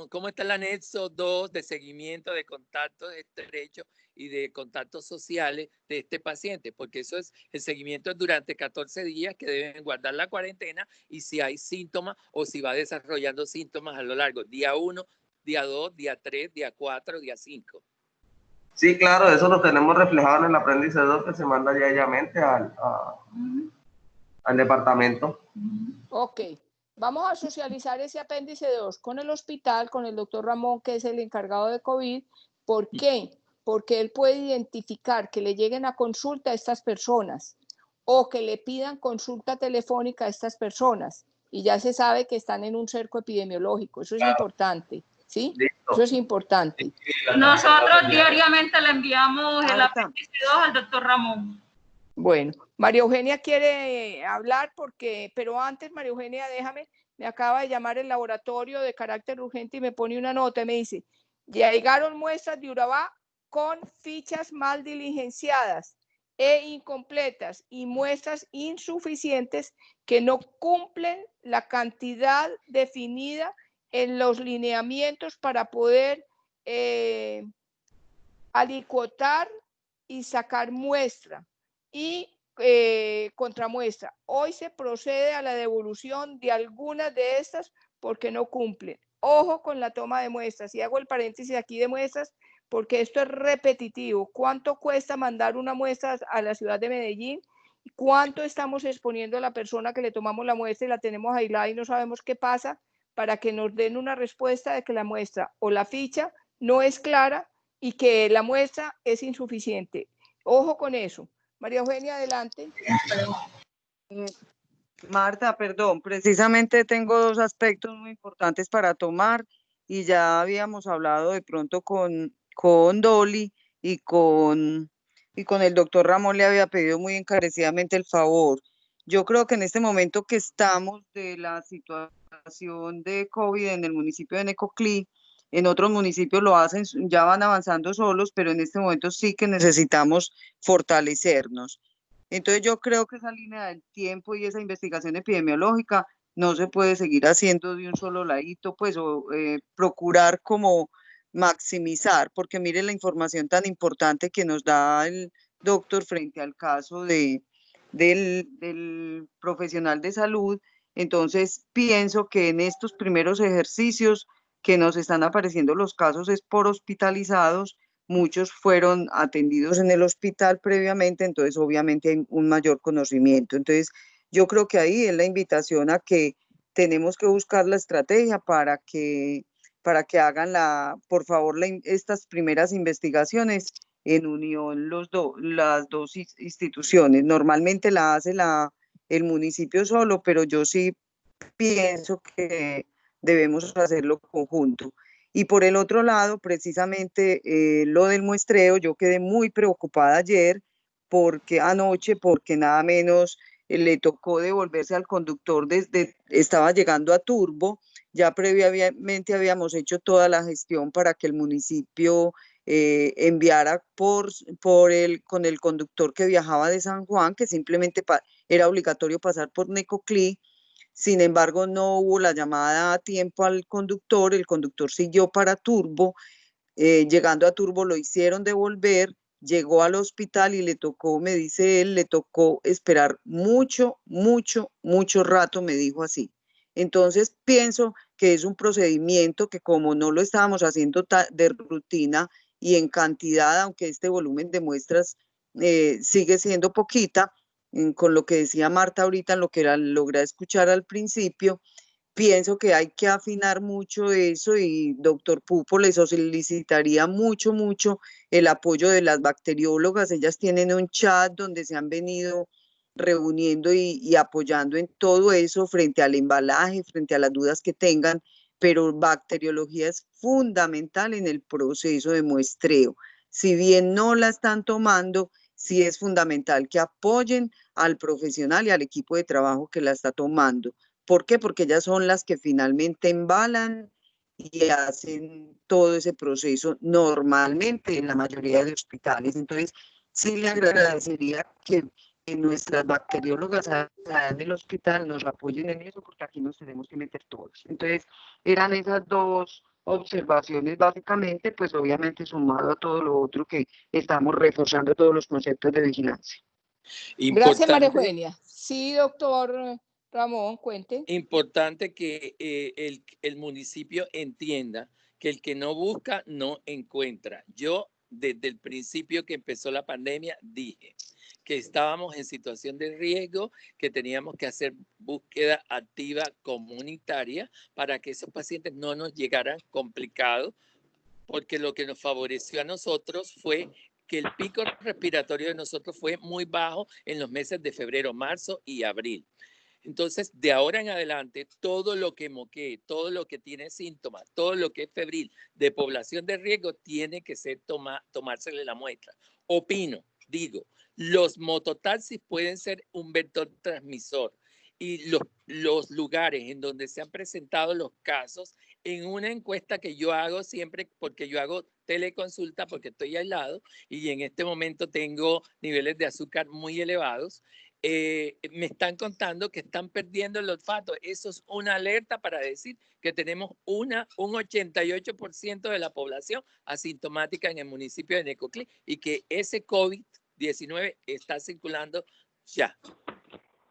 ¿cómo está el anexo 2 de seguimiento de contactos estrechos y de contactos sociales de este paciente? Porque eso es el seguimiento durante 14 días que deben guardar la cuarentena y si hay síntomas o si va desarrollando síntomas a lo largo, día 1, día 2, día 3, día 4, día 5.
Sí, claro, eso lo tenemos reflejado en el apéndice 2 que se manda diariamente al departamento.
Ok. Vamos a socializar ese apéndice 2 con el hospital, con el doctor Ramón, que es el encargado de COVID. ¿Por qué? Porque él puede identificar que le lleguen a consulta a estas personas o que le pidan consulta telefónica a estas personas y ya se sabe que están en un cerco epidemiológico. Eso es importante, ¿sí?
Listo.
Eso es importante.
Nosotros diariamente le enviamos el apéndice 2 al doctor Ramón.
Bueno, María Eugenia quiere hablar pero antes, María Eugenia, me acaba de llamar el laboratorio de carácter urgente y me pone una nota y me dice, ya llegaron muestras de Urabá con fichas mal diligenciadas e incompletas y muestras insuficientes que no cumplen la cantidad definida en los lineamientos para poder alicuotar y sacar muestra y contramuestra. Hoy se procede a la devolución de algunas de estas porque no cumplen. Ojo con la toma de muestras. Y hago el paréntesis aquí de muestras porque esto es repetitivo. ¿Cuánto cuesta mandar una muestra a la ciudad de Medellín? ¿Cuánto estamos exponiendo a la persona que le tomamos la muestra y la tenemos aislada y no sabemos qué pasa? Para que nos den una respuesta de que la muestra o la ficha no es clara y que la muestra es insuficiente. Ojo con eso. María Eugenia, adelante.
Marta, perdón, precisamente tengo dos aspectos muy importantes para tomar y ya habíamos hablado de pronto con Dolly y con el doctor Ramón le había pedido muy encarecidamente el favor. Yo creo que en este momento que estamos de la situación de COVID en el municipio de Necoclí, en otros municipios lo hacen, ya van avanzando solos, pero en este momento sí que necesitamos fortalecernos. Entonces yo creo que esa línea del tiempo y esa investigación epidemiológica no se puede seguir haciendo de un solo ladito, pues, o procurar como maximizar, porque mire la información tan importante que nos da el doctor frente al caso del profesional de salud. Entonces pienso que en estos primeros ejercicios que nos están apareciendo los casos es por hospitalizados, muchos fueron atendidos en el hospital previamente, entonces obviamente hay un mayor conocimiento. Entonces yo creo que ahí es la invitación a que tenemos que buscar la estrategia para que hagan por favor estas primeras investigaciones en unión las dos instituciones. Normalmente la hace el municipio solo, pero yo sí pienso que debemos hacerlo conjunto. Y por el otro lado, precisamente lo del muestreo, yo quedé muy preocupada ayer anoche, porque nada menos le tocó devolverse al conductor estaba llegando a Turbo, ya previamente habíamos hecho toda la gestión para que el municipio enviara con el conductor que viajaba de San Juan, que simplemente era obligatorio pasar por Necoclí. Sin embargo, no hubo la llamada a tiempo al conductor, el conductor siguió para Turbo, llegando a Turbo lo hicieron devolver, llegó al hospital y le tocó, me dice él, le tocó esperar mucho rato, me dijo así. Entonces pienso que es un procedimiento que como no lo estábamos haciendo de rutina y en cantidad, aunque este volumen de muestras sigue siendo poquita, con lo que decía Marta ahorita, en lo que logré escuchar al principio, pienso que hay que afinar mucho eso y doctor Pupo les solicitaría mucho el apoyo de las bacteriólogas. Ellas tienen un chat donde se han venido reuniendo y apoyando en todo eso frente al embalaje, frente a las dudas que tengan, pero bacteriología es fundamental en el proceso de muestreo. si bien no la están tomando, sí es fundamental que apoyen al profesional y al equipo de trabajo que la está tomando. ¿Por qué? Porque ellas son las que finalmente embalan y hacen todo ese proceso normalmente en la mayoría de hospitales. Entonces, sí le agradecería que nuestras bacteriólogas en el hospital nos apoyen en eso, porque aquí nos tenemos que meter todos. Entonces, eran esas dos observaciones básicamente, pues obviamente sumado a todo lo otro que estamos reforzando todos los conceptos de vigilancia.
Gracias, María Eugenia. Sí, doctor Ramón, cuente.
Importante que el municipio entienda que el que no busca no encuentra. Yo desde el principio que empezó la pandemia dije que estábamos en situación de riesgo, que teníamos que hacer búsqueda activa comunitaria para que esos pacientes no nos llegaran complicados, porque lo que nos favoreció a nosotros fue que el pico respiratorio de nosotros fue muy bajo en los meses de febrero, marzo y abril. Entonces, de ahora en adelante, todo lo que moquee, todo lo que tiene síntomas, todo lo que es febril de población de riesgo, tiene que ser tomársele la muestra. Opino, digo, los mototaxis pueden ser un vector transmisor y los lugares en donde se han presentado los casos, en una encuesta que yo hago siempre, porque yo hago teleconsulta porque estoy aislado y en este momento tengo niveles de azúcar muy elevados, me están contando que están perdiendo el olfato. Eso es una alerta para decir que tenemos un 88% de la población asintomática en el municipio de Necoclí y que ese COVID-19 está circulando ya.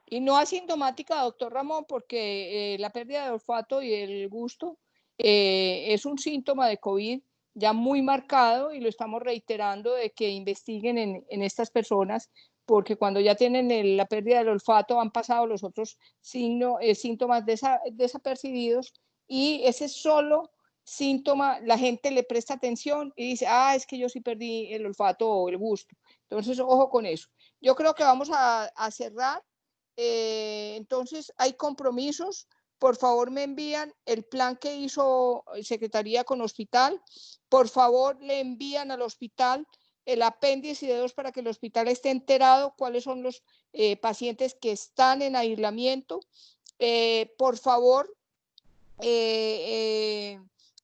Y no asintomática, doctor Ramón, porque la pérdida de olfato y el gusto es un síntoma de COVID ya muy marcado y lo estamos reiterando de que investiguen en estas personas, porque cuando ya tienen la pérdida del olfato han pasado los otros síntomas desapercibidos y ese solo síntoma la gente le presta atención y dice, ah, es que yo sí perdí el olfato o el gusto. Entonces, ojo con eso. Yo creo que vamos a cerrar. Entonces, hay compromisos. Por favor, me envían el plan que hizo Secretaría con Hospital. Por favor, le envían al hospital el apéndice de 2 para que el hospital esté enterado cuáles son los pacientes que están en aislamiento. Por favor,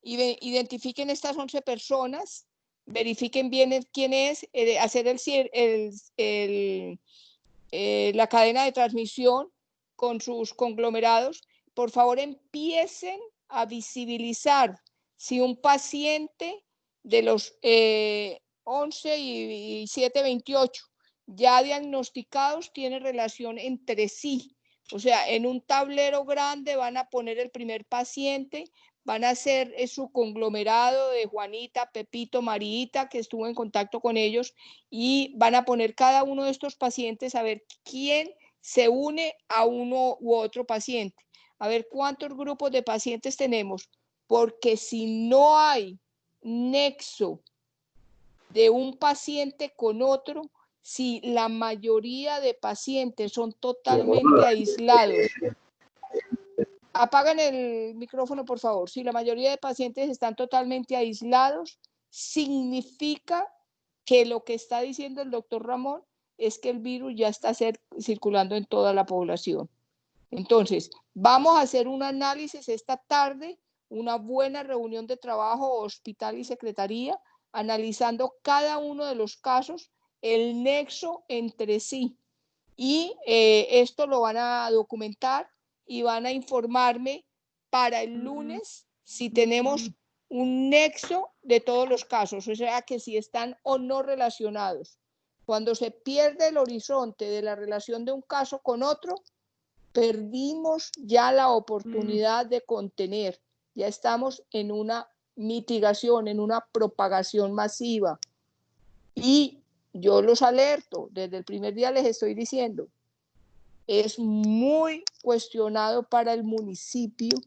identifiquen estas 11 personas, verifiquen bien quién es, hacer la cadena de transmisión con sus conglomerados. Por favor, empiecen a visibilizar si un paciente de los 11 y 7, 28 ya diagnosticados tiene relación entre sí. O sea, en un tablero grande van a poner el primer paciente, van a hacer su conglomerado de Juanita, Pepito, Marita, que estuvo en contacto con ellos, y van a poner cada uno de estos pacientes a ver quién se une a uno u otro paciente, a ver cuántos grupos de pacientes tenemos, porque si no hay nexo de un paciente con otro, si la mayoría de pacientes son totalmente aislados, apagan el micrófono, por favor. Si la mayoría de pacientes están totalmente aislados, significa que lo que está diciendo el doctor Ramón es que el virus ya está circulando en toda la población. Entonces, vamos a hacer un análisis esta tarde, una buena reunión de trabajo, hospital y secretaría, analizando cada uno de los casos, el nexo entre sí. Y esto lo van a documentar y van a informarme para el lunes si tenemos un nexo de todos los casos, o sea, que si están o no relacionados. Cuando se pierde el horizonte de la relación de un caso con otro, perdimos ya la oportunidad de contener. Ya estamos en una mitigación, en una propagación masiva. Y yo los alerto, desde el primer día les estoy diciendo, es muy cuestionado para el municipio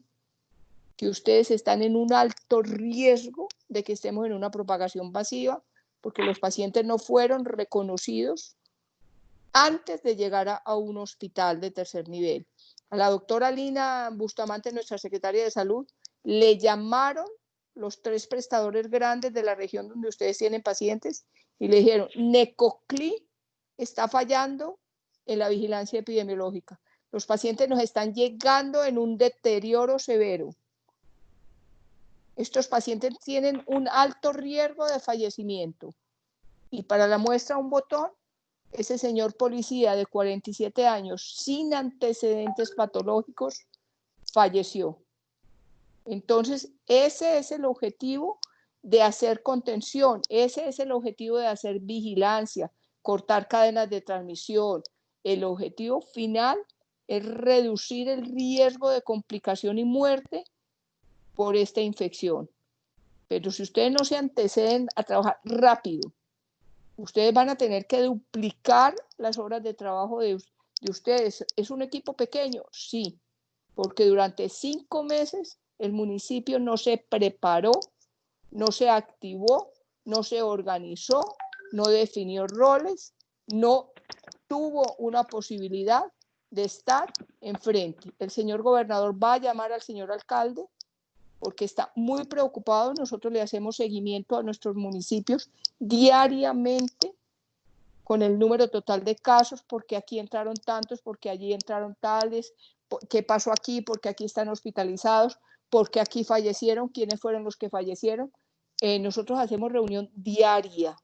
que ustedes están en un alto riesgo de que estemos en una propagación masiva, porque los pacientes no fueron reconocidos antes de llegar a un hospital de tercer nivel. A la doctora Lina Bustamante, nuestra secretaria de Salud, le llamaron los 3 prestadores grandes de la región donde ustedes tienen pacientes y le dijeron, Necoclí está fallando en la vigilancia epidemiológica. Los pacientes nos están llegando en un deterioro severo. Estos pacientes tienen un alto riesgo de fallecimiento. Y para la muestra un botón, ese señor policía de 47 años sin antecedentes patológicos falleció. Entonces, ese es el objetivo de hacer contención, ese es el objetivo de hacer vigilancia, cortar cadenas de transmisión. El objetivo final es reducir el riesgo de complicación y muerte por esta infección. Pero si ustedes no se anteceden a trabajar rápido, ustedes van a tener que duplicar las horas de trabajo de ustedes. ¿Es un equipo pequeño? Sí, porque durante 5 meses el municipio no se preparó, no se activó, no se organizó, no definió roles, no tuvo una posibilidad de estar enfrente. El señor gobernador va a llamar al señor alcalde porque está muy preocupado. Nosotros le hacemos seguimiento a nuestros municipios diariamente con el número total de casos, porque aquí entraron tantos, porque allí entraron tales, qué pasó aquí, porque aquí están hospitalizados, porque aquí fallecieron, quiénes fueron los que fallecieron. Nosotros hacemos reunión diaria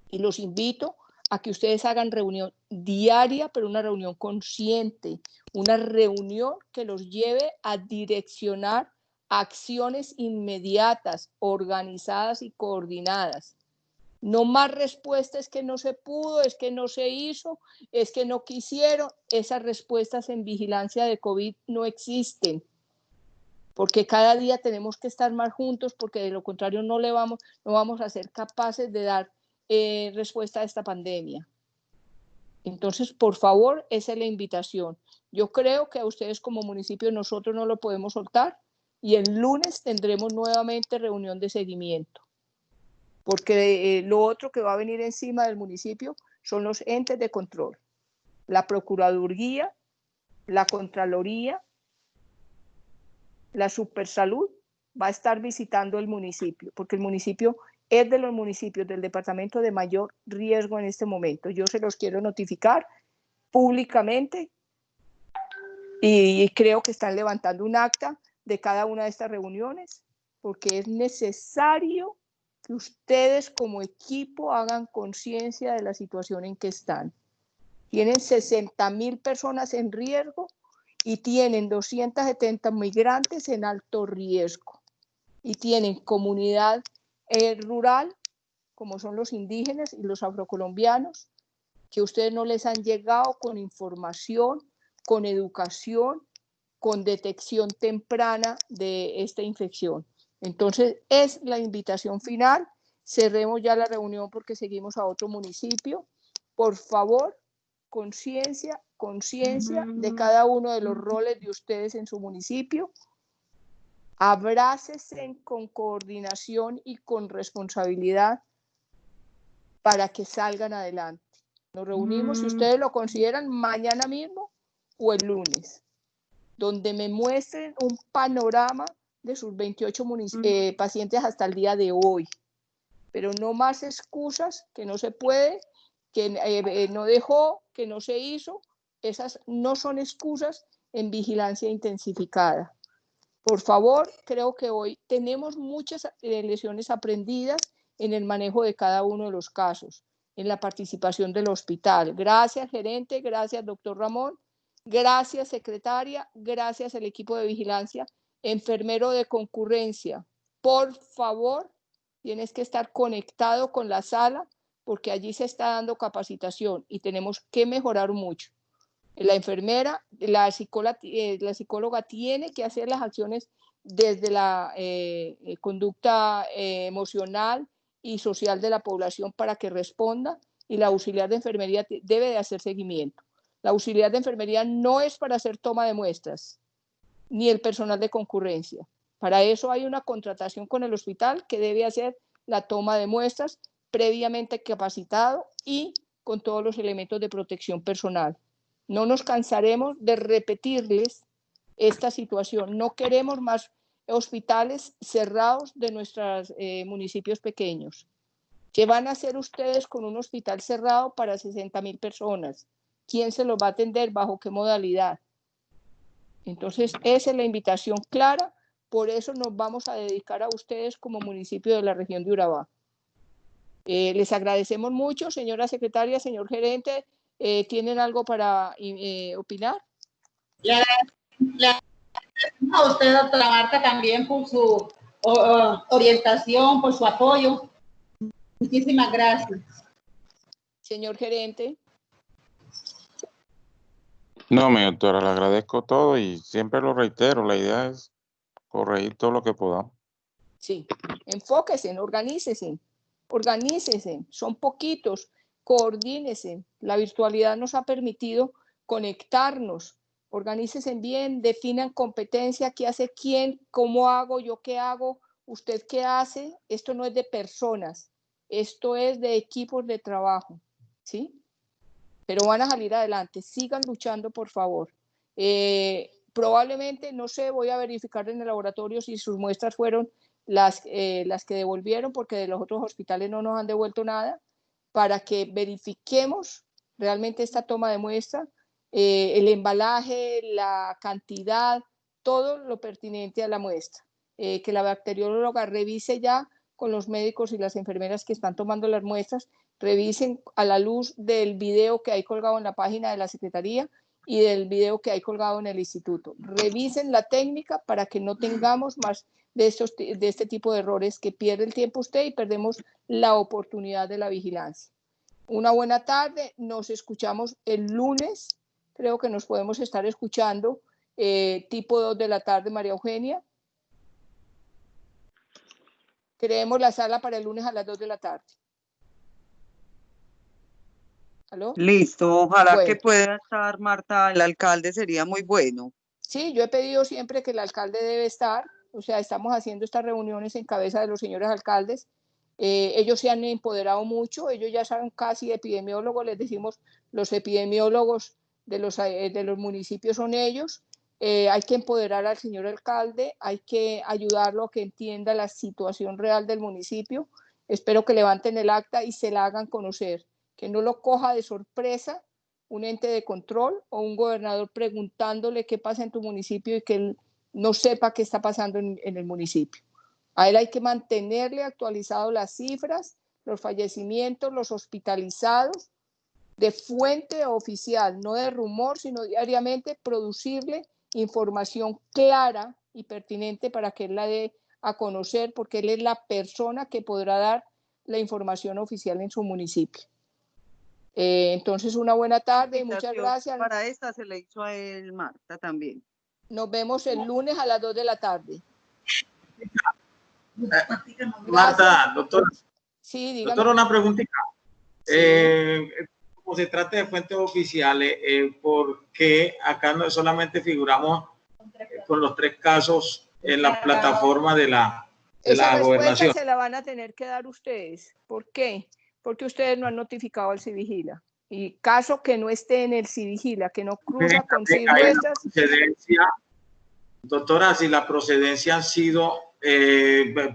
y los invito a que ustedes hagan reunión diaria, pero una reunión consciente, una reunión que los lleve a direccionar acciones inmediatas, organizadas y coordinadas. No más respuestas, es que no se pudo, es que no se hizo, es que no quisieron. Esas respuestas en vigilancia de COVID no existen, porque cada día tenemos que estar más juntos, porque de lo contrario no vamos a ser capaces de dar respuesta a esta pandemia. Entonces, por favor, esa es la invitación. Yo creo que a ustedes como municipio nosotros no lo podemos soltar y el lunes tendremos nuevamente reunión de seguimiento, porque lo otro que va a venir encima del municipio son los entes de control, la Procuraduría, la Contraloría, la Supersalud va a estar visitando el municipio, porque el municipio es de los municipios del departamento de mayor riesgo en este momento. Yo se los quiero notificar públicamente y creo que están levantando un acta de cada una de estas reuniones, porque es necesario que ustedes como equipo hagan conciencia de la situación en que están. Tienen 60.000 personas en riesgo y tienen 270 migrantes en alto riesgo. Y tienen comunidad rural, como son los indígenas y los afrocolombianos, que ustedes no les han llegado con información, con educación, con detección temprana de esta infección. Entonces, es la invitación final. Cerremos ya la reunión porque seguimos a otro municipio. Por favor, conciencia de cada uno de los roles de ustedes en su municipio. Abrácense con coordinación y con responsabilidad para que salgan adelante. Nos reunimos, si ustedes lo consideran, mañana mismo o el lunes, donde me muestren un panorama de sus 28 pacientes hasta el día de hoy. Pero no más excusas, que no se puede, que no dejó, que no se hizo. Esas no son excusas en vigilancia intensificada. Por favor, creo que hoy tenemos muchas lecciones aprendidas en el manejo de cada uno de los casos, en la participación del hospital. Gracias, gerente, gracias, doctor Ramón, gracias, secretaria, gracias al equipo de vigilancia, enfermero de concurrencia. Por favor, tienes que estar conectado con la sala porque allí se está dando capacitación y tenemos que mejorar mucho. La enfermera, la psicóloga tiene que hacer las acciones desde la conducta emocional y social de la población para que responda, y la auxiliar de enfermería debe de hacer seguimiento. La auxiliar de enfermería no es para hacer toma de muestras, ni el personal de concurrencia. Para eso hay una contratación con el hospital que debe hacer la toma de muestras previamente capacitado y con todos los elementos de protección personal. No nos cansaremos de repetirles esta situación. No queremos más hospitales cerrados de nuestros municipios pequeños. ¿Qué van a hacer ustedes con un hospital cerrado para 60.000 personas? ¿Quién se los va a atender? ¿Bajo qué modalidad? Entonces, esa es la invitación clara. Por eso nos vamos a dedicar a ustedes como municipio de la región de Urabá. Les agradecemos mucho, señora secretaria, señor gerente. ¿Tienen algo para opinar?
Le agradecemos a usted, doctora Marta, también por su orientación, por su apoyo. Muchísimas gracias.
Señor gerente.
No, mi doctora, le agradezco todo y siempre lo reitero, la idea es corregir todo lo que podamos.
Sí, enfóquense, organícese, son poquitos, coordínense. La virtualidad nos ha permitido conectarnos, organícese bien, definan competencia, qué hace quién, cómo hago, yo qué hago, usted qué hace. Esto no es de personas, esto es de equipos de trabajo, ¿sí? Pero van a salir adelante, sigan luchando, por favor. Probablemente, no sé, voy a verificar en el laboratorio si sus muestras fueron las que devolvieron, porque de los otros hospitales no nos han devuelto nada, para que verifiquemos realmente esta toma de muestra, el embalaje, la cantidad, todo lo pertinente a la muestra. Que la bacterióloga revise ya con los médicos y las enfermeras que están tomando las muestras, revisen a la luz del video que hay colgado en la página de la Secretaría y del video que hay colgado en el instituto. Revisen la técnica para que no tengamos más de este tipo de errores, que pierde el tiempo usted y perdemos la oportunidad de la vigilancia. Una buena tarde, nos escuchamos el lunes, creo que nos podemos estar escuchando tipo 2 de la tarde, María Eugenia. Creemos la sala para el lunes a las 2 de la tarde. ¿Aló?
Listo, ojalá que pueda estar Marta, el alcalde sería muy bueno.
Sí, yo he pedido siempre que el alcalde debe estar, o sea, estamos haciendo estas reuniones en cabeza de los señores alcaldes. Ellos se han empoderado mucho, ellos ya saben casi epidemiólogos, les decimos los epidemiólogos de los municipios son ellos. Hay que empoderar al señor alcalde, hay que ayudarlo a que entienda la situación real del municipio. Espero que levanten el acta y se la hagan conocer, que no lo coja de sorpresa un ente de control o un gobernador preguntándole qué pasa en tu municipio y que él no sepa qué está pasando en el municipio. A él hay que mantenerle actualizado las cifras, los fallecimientos, los hospitalizados, de fuente oficial, no de rumor, sino diariamente producirle información clara y pertinente para que él la dé a conocer, porque él es la persona que podrá dar la información oficial en su municipio. Entonces, una buena tarde y muchas gracias.
Para esta se le hizo a él, Marta, también.
Nos vemos el lunes a las 2 de la tarde.
Marta, doctora.
Sí, dígame.
Doctora, una preguntita.
Sí.
Como se trata de fuentes oficiales, ¿por qué acá no solamente figuramos con los 3 casos en la plataforma de la gobernación?
Se la van a tener que dar ustedes. ¿Por qué? Porque ustedes no han notificado al Civigila. Y caso que no esté en el Civigila, que no cruza con muestras.
Doctora, si la procedencia han sido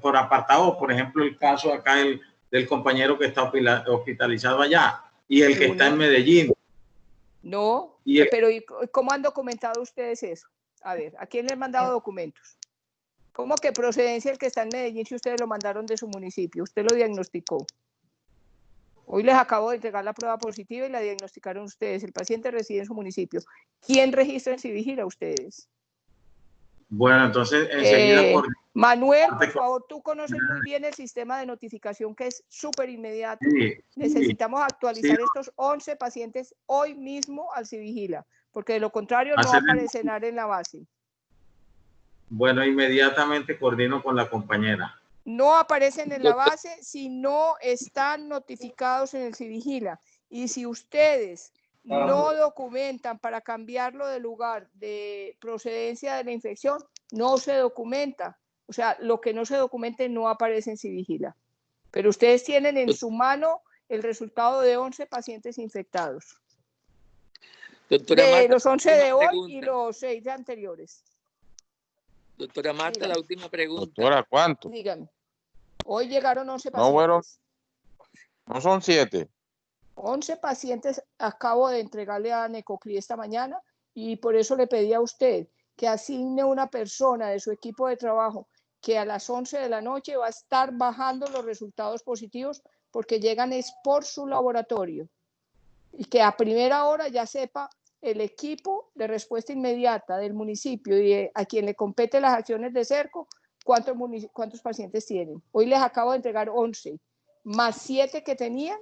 por apartado, por ejemplo, el caso acá del compañero que está hospitalizado allá y el que está en Medellín.
No, pero ¿cómo han documentado ustedes eso? A ver, ¿a quién les han mandado documentos? ¿Cómo que procedencia el que está en Medellín si ustedes lo mandaron de su municipio? Usted lo diagnosticó. Hoy les acabo de entregar la prueba positiva y la diagnosticaron ustedes. El paciente reside en su municipio. ¿Quién registra en Civigila? Ustedes.
Bueno, entonces enseguida...
Manuel, por favor, tú conoces muy bien el sistema de notificación que es súper inmediato. Sí, necesitamos actualizar estos 11 pacientes hoy mismo al Civigila, porque de lo contrario no aparecerán en la base.
Bueno, inmediatamente coordino con la compañera.
No aparecen en la base si no están notificados en el Civigila. Y si ustedes no documentan para cambiarlo de lugar de procedencia de la infección, no se documenta. O sea, lo que no se documente no aparece en Civigila. Pero ustedes tienen en su mano el resultado de 11 pacientes infectados.
Doctora
de
Marta,
los 11 de hoy y los 6 de anteriores.
Doctora Marta,
Dígame.
la última pregunta.
Doctora, ¿cuánto?
Dígame. Hoy llegaron 11
No
pacientes.
fueron, no son 7.
11 pacientes acabo de entregarle a Necoclí esta mañana y por eso le pedí a usted que asigne una persona de su equipo de trabajo que a las 11 de la noche va a estar bajando los resultados positivos porque llegan es por su laboratorio y que a primera hora ya sepa el equipo de respuesta inmediata del municipio y a quien le compete las acciones de cerco cuántos pacientes tienen. Hoy les acabo de entregar 11 más 7 que tenían.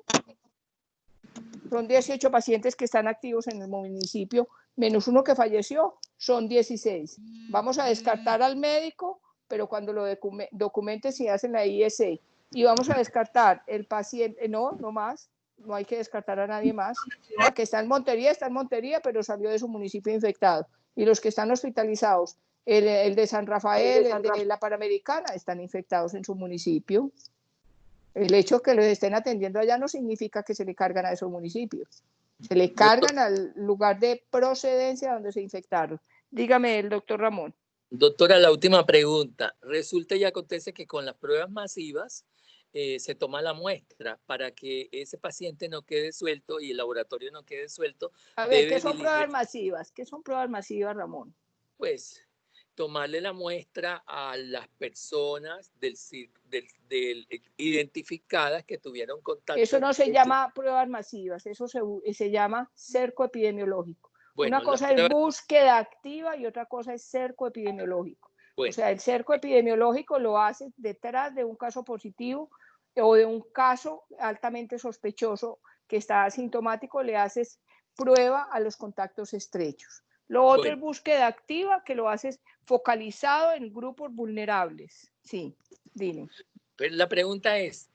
Son 18 pacientes que están activos en el municipio, menos uno que falleció, son 16. Vamos a descartar al médico, pero cuando lo documente si hacen la ISA. Y vamos a descartar el paciente, no más, no hay que descartar a nadie más. El que está en Montería, pero salió de su municipio infectado. Y los que están hospitalizados, el de San Rafael, el de la Panamericana, están infectados en su municipio. El hecho que los estén atendiendo allá no significa que se le cargan a esos municipios. Se le cargan al lugar de procedencia donde se infectaron. Dígame, el doctor Ramón.
Doctora, la última pregunta. Resulta y acontece que con las pruebas masivas se toma la muestra para que ese paciente no quede suelto y el laboratorio no quede suelto.
A ver, ¿qué son pruebas masivas? ¿Qué son pruebas masivas, Ramón?
Pues tomarle la muestra a las personas identificadas que tuvieron contacto.
Eso no se llama pruebas masivas, eso se llama cerco epidemiológico. Bueno, una cosa es búsqueda activa y otra cosa es cerco epidemiológico. Bueno. O sea, el cerco epidemiológico lo haces detrás de un caso positivo o de un caso altamente sospechoso que está asintomático, le haces prueba a los contactos estrechos. Lo otro es búsqueda activa, que lo haces focalizado en grupos vulnerables. Sí, dile.
Pero la pregunta es,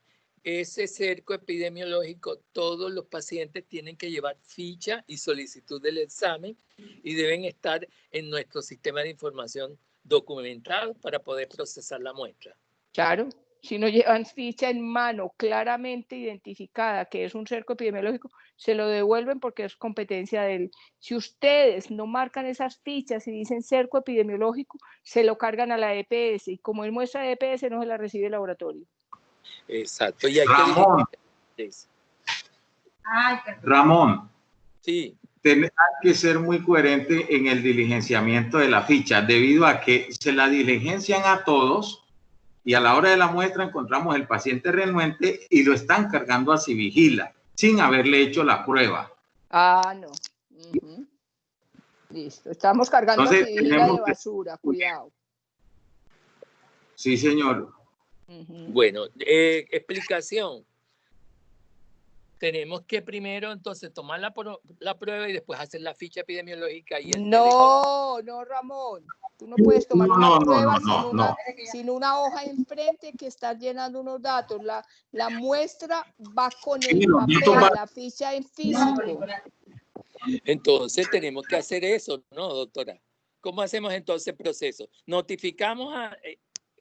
ese cerco epidemiológico, todos los pacientes tienen que llevar ficha y solicitud del examen y deben estar en nuestro sistema de información documentado para poder procesar la muestra.
Claro. Si no llevan ficha en mano claramente identificada que es un cerco epidemiológico, se lo devuelven porque es competencia de él. Si ustedes no marcan esas fichas y dicen cerco epidemiológico, se lo cargan a la EPS y como es muestra de EPS no se la recibe el laboratorio.
Exacto. Y hay
Ramón. Ramón.
Sí.
Hay que ser muy coherente en el diligenciamiento de la ficha, debido a que se la diligencian a todos y a la hora de la muestra encontramos el paciente renuente y lo están cargando a Civigila sin haberle hecho la prueba.
Ah, no. Listo. Estamos cargando a Civigila de basura, cuidado.
Sí, señor.
Bueno, explicación. Tenemos que primero entonces tomar la prueba y después hacer la ficha epidemiológica. Y
no, Ramón. Tú no puedes tomar una prueba sin una hoja enfrente que estás llenando unos datos. La muestra va con el papel, la ficha en físico.
Entonces tenemos que hacer eso, ¿no, doctora? ¿Cómo hacemos entonces el proceso? ¿Notificamos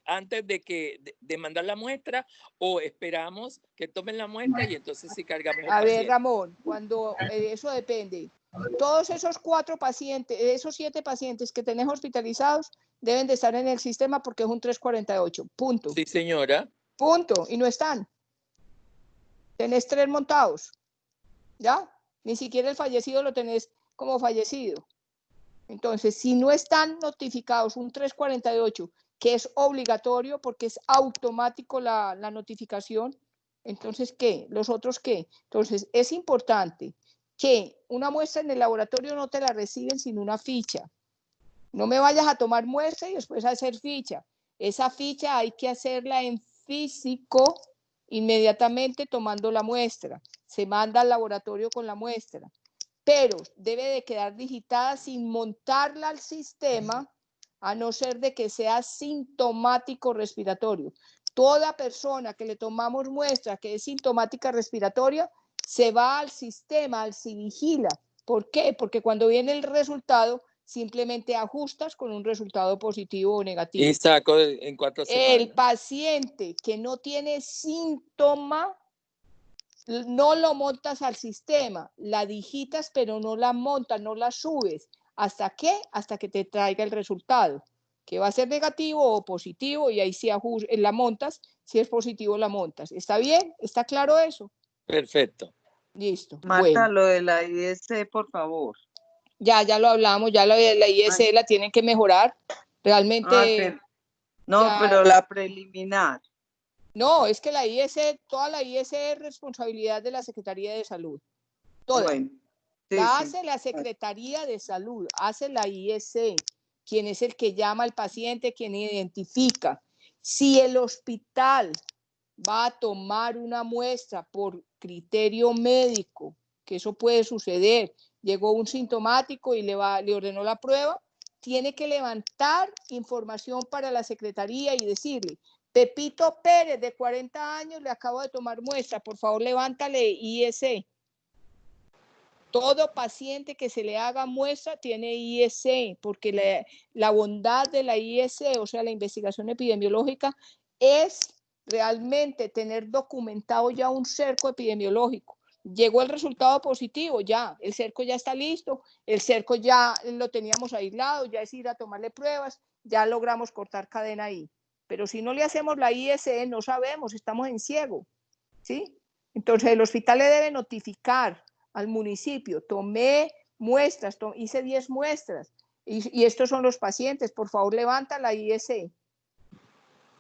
antes de mandar la muestra o esperamos que tomen la muestra y entonces sí cargamos el paciente?
A ver, Ramón, cuando eso depende. Todos esos 4 pacientes, esos 7 pacientes que tenés hospitalizados deben de estar en el sistema porque es un 348, punto.
Sí, señora.
Punto, y no están. Tenés 3 montados, ¿ya? Ni siquiera el fallecido lo tenés como fallecido. Entonces, si no están notificados un 348, que es obligatorio porque es automático la notificación, entonces, ¿qué? ¿Los otros qué? Entonces, es importante que una muestra en el laboratorio no te la reciben sin una ficha. No me vayas a tomar muestra y después a hacer ficha. Esa ficha hay que hacerla en físico inmediatamente tomando la muestra. Se manda al laboratorio con la muestra, pero debe de quedar digitada sin montarla al sistema, a no ser de que sea sintomático respiratorio. Toda persona que le tomamos muestra que es sintomática respiratoria, se va al sistema, al Civigila. ¿Por qué? Porque cuando viene el resultado, simplemente ajustas con un resultado positivo o negativo.
Y saco en 4 semanas.
El paciente que no tiene síntoma, no lo montas al sistema, la digitas, pero no la montas, no la subes. ¿Hasta qué? Hasta que te traiga el resultado. que va a ser negativo o positivo, y ahí sí la montas, si es positivo la montas. ¿Está bien? ¿Está claro eso?
Perfecto.
Listo.
Marta,
Bueno.
lo de la IS, por favor.
Ya lo hablamos, ya la IS la tienen que mejorar. Realmente.
No,
ya,
pero la preliminar.
No, es que la IS, toda la IS es responsabilidad de la Secretaría de Salud. Toda.
Bueno, sí,
la
sí.
hace la Secretaría de Salud, hace la IS, quien es el que llama al paciente, quien identifica. Si el hospital va a tomar una muestra por criterio médico, que eso puede suceder, llegó un sintomático y le ordenó la prueba, tiene que levantar información para la Secretaría y decirle: Pepito Pérez, de 40 años, le acabo de tomar muestra, por favor levántale IS. Todo paciente que se le haga muestra tiene IS, porque la bondad de la IS, o sea, la investigación epidemiológica, es realmente tener documentado ya un cerco epidemiológico. Llegó el resultado positivo, ya, el cerco ya está listo, el cerco ya lo teníamos aislado, ya es ir a tomarle pruebas, ya logramos cortar cadena ahí. Pero si no le hacemos la IS, no sabemos, estamos en ciego, ¿sí? Entonces el hospital le debe notificar al municipio: tomé muestras, hice 10 muestras y estos son los pacientes, por favor levanta la IS.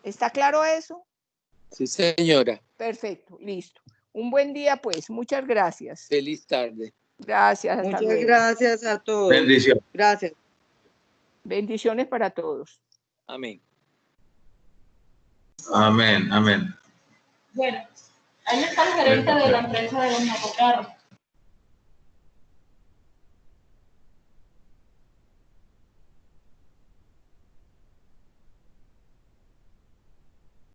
¿Está claro eso?
Sí, señora.
Perfecto, listo. Un buen día, pues. Muchas gracias.
Feliz tarde.
Gracias. Hasta
Muchas
luego.
gracias a todos.
Bendiciones.
Gracias.
Bendiciones para todos.
Amén.
Amén, amén.
Bueno, ahí está el gerente de la empresa de los motocarros.